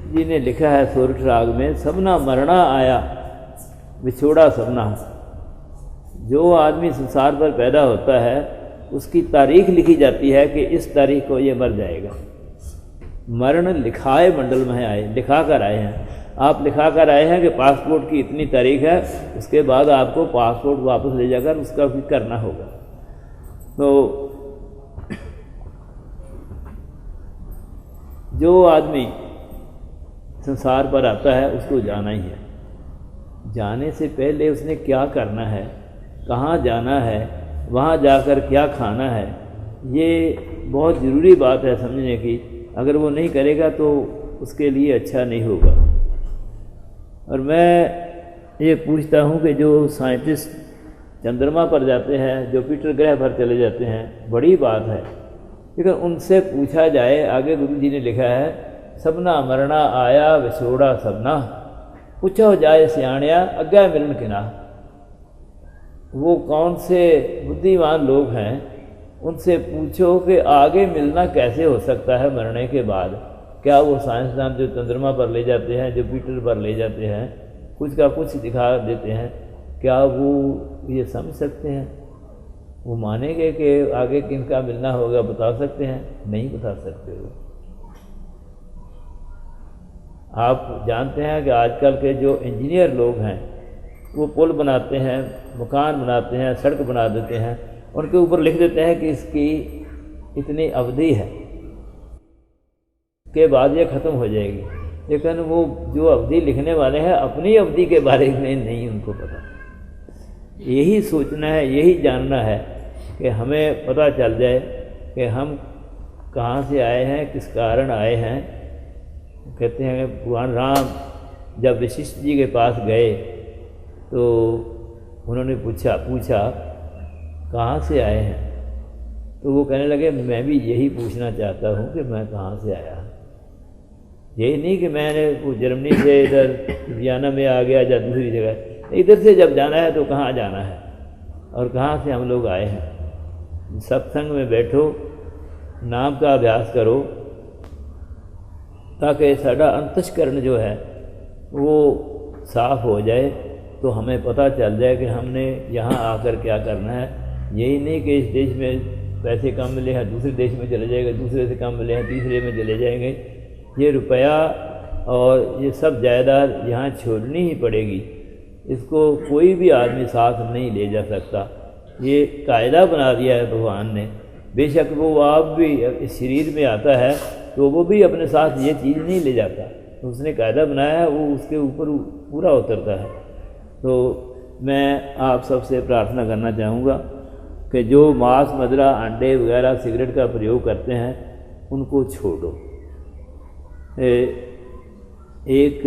जी ने लिखा है सोरठ राग में, सबना मरना आया विछोड़ा सबना। जो आदमी संसार पर पैदा होता है उसकी तारीख लिखी जाती है कि इस तारीख को ये मर जाएगा। मरण लिखाए मंडल में आए, लिखा कर आए हैं। आप लिखा कर आए हैं कि पासपोर्ट की इतनी तारीख है, उसके बाद आपको पासपोर्ट वापस ले जाकर उसका भी करना होगा। तो जो आदमी संसार पर आता है उसको जाना ही है। जाने से पहले उसने क्या करना है, कहाँ जाना है, वहाँ जाकर क्या खाना है, ये बहुत ज़रूरी बात है समझने की। अगर वो नहीं करेगा तो उसके लिए अच्छा नहीं होगा। और मैं ये पूछता हूँ कि जो साइंटिस्ट चंद्रमा पर जाते हैं, जुपिटर ग्रह पर चले जाते हैं, बड़ी बात है, लेकिन उनसे पूछा जाए, आगे गुरु जी ने लिखा है, सबना मरना आया विछोड़ा सबना, पूछो जाए सियाणिया अग्गा मिलन किना। वो कौन से बुद्धिमान लोग हैं, उनसे पूछो कि आगे मिलना कैसे हो सकता है मरने के बाद। क्या वो साइंसदान जो चंद्रमा पर ले जाते हैं, जुपिटर पर ले जाते हैं, कुछ का कुछ दिखा देते हैं, क्या वो ये समझ सकते हैं? वो मानेंगे कि आगे किनका मिलना होगा, बता सकते हैं? नहीं बता सकते हो। आप जानते हैं कि आजकल के जो इंजीनियर लोग हैं वो पुल बनाते हैं, मकान बनाते हैं, सड़क बना देते हैं, उनके ऊपर लिख देते हैं कि इसकी इतनी अवधि है के बाद ये ख़त्म हो जाएगी, लेकिन वो जो अवधि लिखने वाले हैं अपनी अवधि के बारे में नहीं उनको पता। यही सोचना है, यही जानना है कि हमें पता चल जाए कि हम कहाँ से आए हैं, किस कारण आए हैं। कहते हैं भगवान राम जब वशिष्ठ जी के पास गए तो उन्होंने पूछा कहाँ से आए हैं, तो वो कहने लगे मैं भी यही पूछना चाहता हूँ कि मैं कहाँ से आया। यही नहीं कि मैंने वो जर्मनी से इधर वियना में आ गया या दूसरी जगह, इधर से जब जाना है तो कहाँ जाना है और कहाँ से हम लोग आए हैं। सत्संग में बैठो, नाम का अभ्यास करो, ताकि साड़ा अंतस्करण जो है वो साफ हो जाए, तो हमें पता चल जाए कि हमने यहाँ आकर क्या करना है। यही नहीं कि इस देश में पैसे कम मिले हैं दूसरे देश में चले जाएंगे, दूसरे से कम मिले हैं तीसरे में चले जाएंगे। ये रुपया और ये सब जायदाद यहाँ छोड़नी ही पड़ेगी, इसको कोई भी आदमी साथ नहीं ले जा सकता। ये कायदा बना दिया है भगवान ने। बेशक वो आप भी इस शरीर में आता है तो वो भी अपने साथ ये चीज़ नहीं ले जाता, तो उसने कायदा बनाया है, वो उसके ऊपर पूरा उतरता है। तो मैं आप सबसे प्रार्थना करना चाहूँगा कि जो मांस, मदिरा, अंडे वगैरह, सिगरेट का प्रयोग करते हैं उनको छोड़ो। एक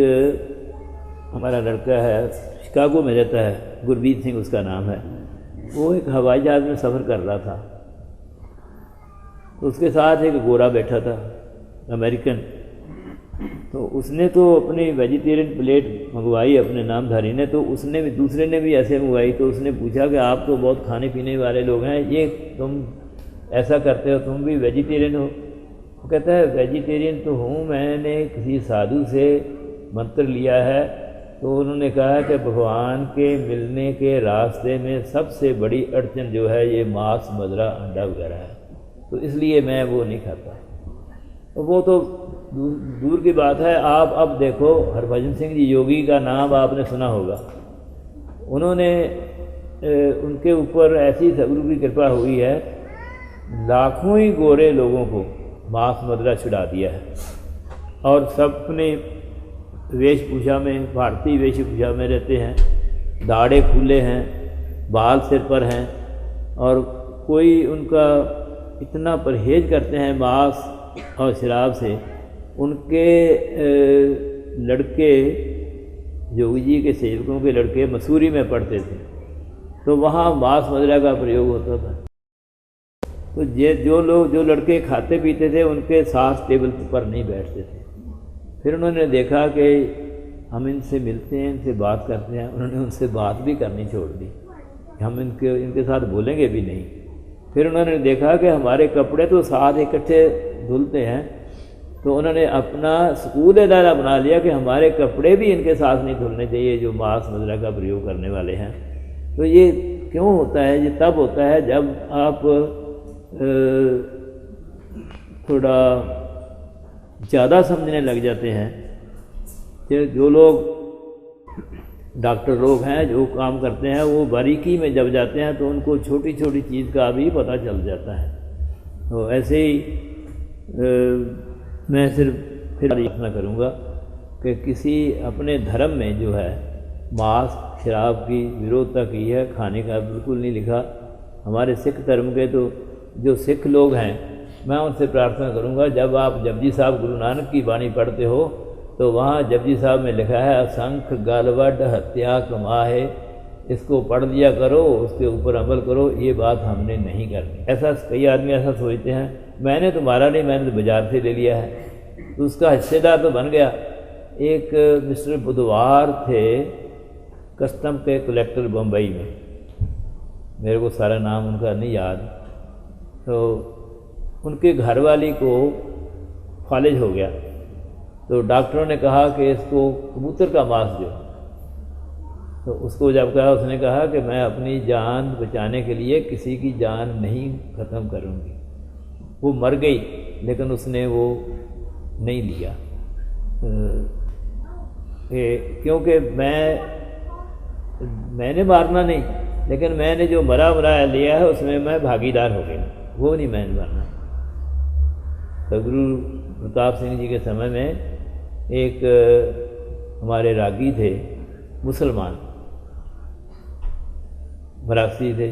हमारा लड़का है, शिकागो में रहता है, गुरमीत सिंह उसका नाम है, वो एक हवाई जहाज़ में सफ़र कर रहा था, तो उसके साथ एक गोरा बैठा था अमेरिकन। तो उसने तो अपनी वेजिटेरियन प्लेट मंगवाई अपने नामधारी ने, तो उसने भी, दूसरे ने भी ऐसे मंगवाई। तो उसने पूछा कि आप तो बहुत खाने पीने वाले लोग हैं, ये तुम ऐसा करते हो, तुम भी वेजिटेरियन हो? वो कहता है वेजिटेरियन तो हूँ, मैंने किसी साधु से मंत्र लिया है, तो उन्होंने कहा कि भगवान के मिलने के रास्ते में सबसे बड़ी अड़चन जो है ये मांस, मदिरा, अंडा वगैरह है, तो इसलिए मैं वो नहीं खाता। तो वो तो दूर की बात है। आप अब देखो, हरभजन सिंह जी योगी का नाम आपने सुना होगा। उन्होंने उनके ऊपर ऐसी सदगुरु की कृपा हुई है, लाखों ही गोरे लोगों को मांस, मदिरा छुड़ा दिया है, और सब अपने वेशभूषा में, भारतीय वेशभूषा में रहते हैं, दाढ़े खुले हैं, बाल सिर पर हैं, और कोई उनका इतना परहेज करते हैं मांस और शराब से। उनके लड़के, योगी जी के सेवकों के लड़के मसूरी में पढ़ते थे, तो वहाँ मांस, मदिरा का प्रयोग होता था। तो ये जो लड़के खाते पीते थे उनके साथ टेबल पर नहीं बैठते थे। फिर उन्होंने देखा कि हम इनसे मिलते हैं, इनसे बात करते हैं, उन्होंने उनसे बात भी करनी छोड़ दी, हम इनके साथ बोलेंगे भी नहीं। फिर उन्होंने देखा कि हमारे कपड़े तो साथ इकट्ठे धुलते हैं, तो उन्होंने अपना स्कूल इदारा बना लिया कि हमारे कपड़े भी इनके साथ नहीं धुलने चाहिए जो मांस, मदिरा का प्रयोग करने वाले हैं। तो ये क्यों होता है? ये तब होता है जब आप थोड़ा ज़्यादा समझने लग जाते हैं। कि जो लोग डॉक्टर लोग हैं, जो काम करते हैं, वो बारीकी में जब जाते हैं तो उनको छोटी छोटी चीज़ का भी पता चल जाता है। तो ऐसे ही मैं सिर्फ फिर प्रार्थना करूँगा कि किसी अपने धर्म में जो है मांस शराब की विरोधता की है, खाने का बिल्कुल नहीं लिखा। हमारे सिख धर्म के तो जो सिख लोग हैं, मैं उनसे प्रार्थना करूंगा, जब आप जपजी साहब गुरु नानक की वाणी पढ़ते हो तो वहाँ जपजी साहब में लिखा है असंख्य गालवड हत्या कमाहे, इसको पढ़ लिया करो, उसके ऊपर अमल करो। ये बात हमने नहीं करनी। ऐसा कई आदमी ऐसा सोचते हैं, मैंने तो मारा नहीं, मैंने तो बाजार से ले लिया है, तो उसका हिस्सेदार तो बन गया। एक मिस्टर बुधवार थे, कस्टम के कलेक्टर बम्बई में, मेरे को सारा नाम उनका नहीं याद, तो उनके घरवाली को फालिज हो गया, तो डॉक्टरों ने कहा कि इसको कबूतर का मांस दो। तो उसको जब कहा, उसने कहा कि मैं अपनी जान बचाने के लिए किसी की जान नहीं ख़त्म करूँगी। वो मर गई, लेकिन उसने वो नहीं लिया, क्योंकि मैंने मारना नहीं, लेकिन मैंने जो मरा मराया लिया है उसमें मैं भागीदार हो गया, वो नहीं मैंने मारना। सदगुरु प्रताप सिंह जी के समय में एक हमारे रागी थे, मुसलमान मरासी थे,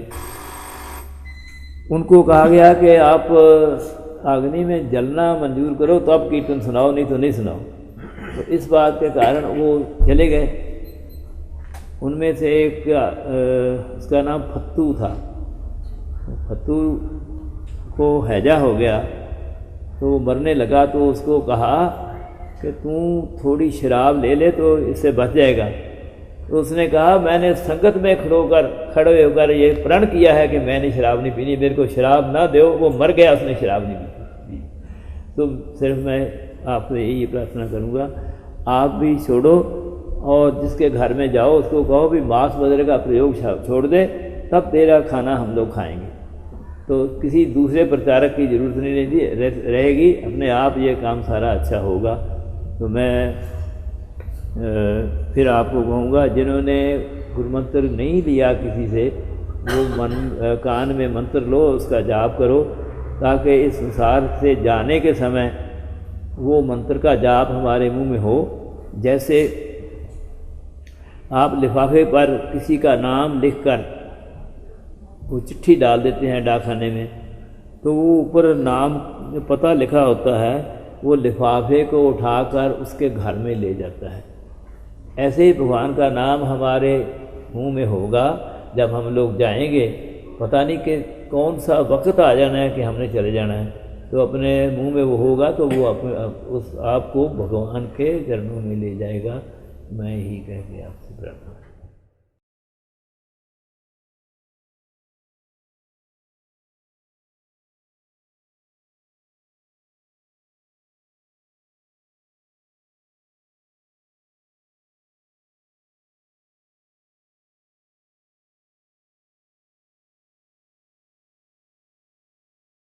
उनको कहा गया कि आप अग्नि में जलना मंजूर करो तो अब कीर्तन सुनाओ, नहीं तो नहीं सुनाओ। तो इस बात के कारण वो चले गए। उनमें से एक उसका नाम फत्तू था, फत्तू को हैजा हो गया, तो वो मरने लगा। तो उसको कहा कि तू थोड़ी शराब ले ले तो इससे बच जाएगा। तो उसने कहा मैंने संगत में खड़े होकर ये प्रण किया है कि मैंने शराब नहीं पीनी, मेरे को शराब ना दो। वो मर गया, उसने शराब नहीं पी। तो सिर्फ मैं आपसे यही प्रार्थना करूँगा, आप भी छोड़ो और जिसके घर में जाओ उसको कहो भी मांस वगैरह का प्रयोग छोड़ दे, तब तेरा खाना हम लोग खाएंगे। तो किसी दूसरे प्रचारक की ज़रूरत नहीं रहेगी, अपने आप ये काम सारा अच्छा होगा। तो मैं फिर आपको कहूँगा, जिन्होंने गुरुमंत्र नहीं लिया किसी से, वो कान में मंत्र लो, उसका जाप करो, ताकि इस संसार से जाने के समय वो मंत्र का जाप हमारे मुंह में हो। जैसे आप लिफाफे पर किसी का नाम लिखकर वो चिट्ठी डाल देते हैं डाकखाने में, तो वो ऊपर नाम जो पता लिखा होता है वो लिफाफे को उठाकर उसके घर में ले जाता है। ऐसे ही भगवान का नाम हमारे मुंह में होगा जब हम लोग जाएंगे। पता नहीं कि कौन सा वक्त आ जाना है कि हमने चले जाना है, तो अपने मुंह में वो होगा तो वो उस आपको भगवान के चरणों में ले जाएगा। मैं यही कह के आपसे प्रार्थना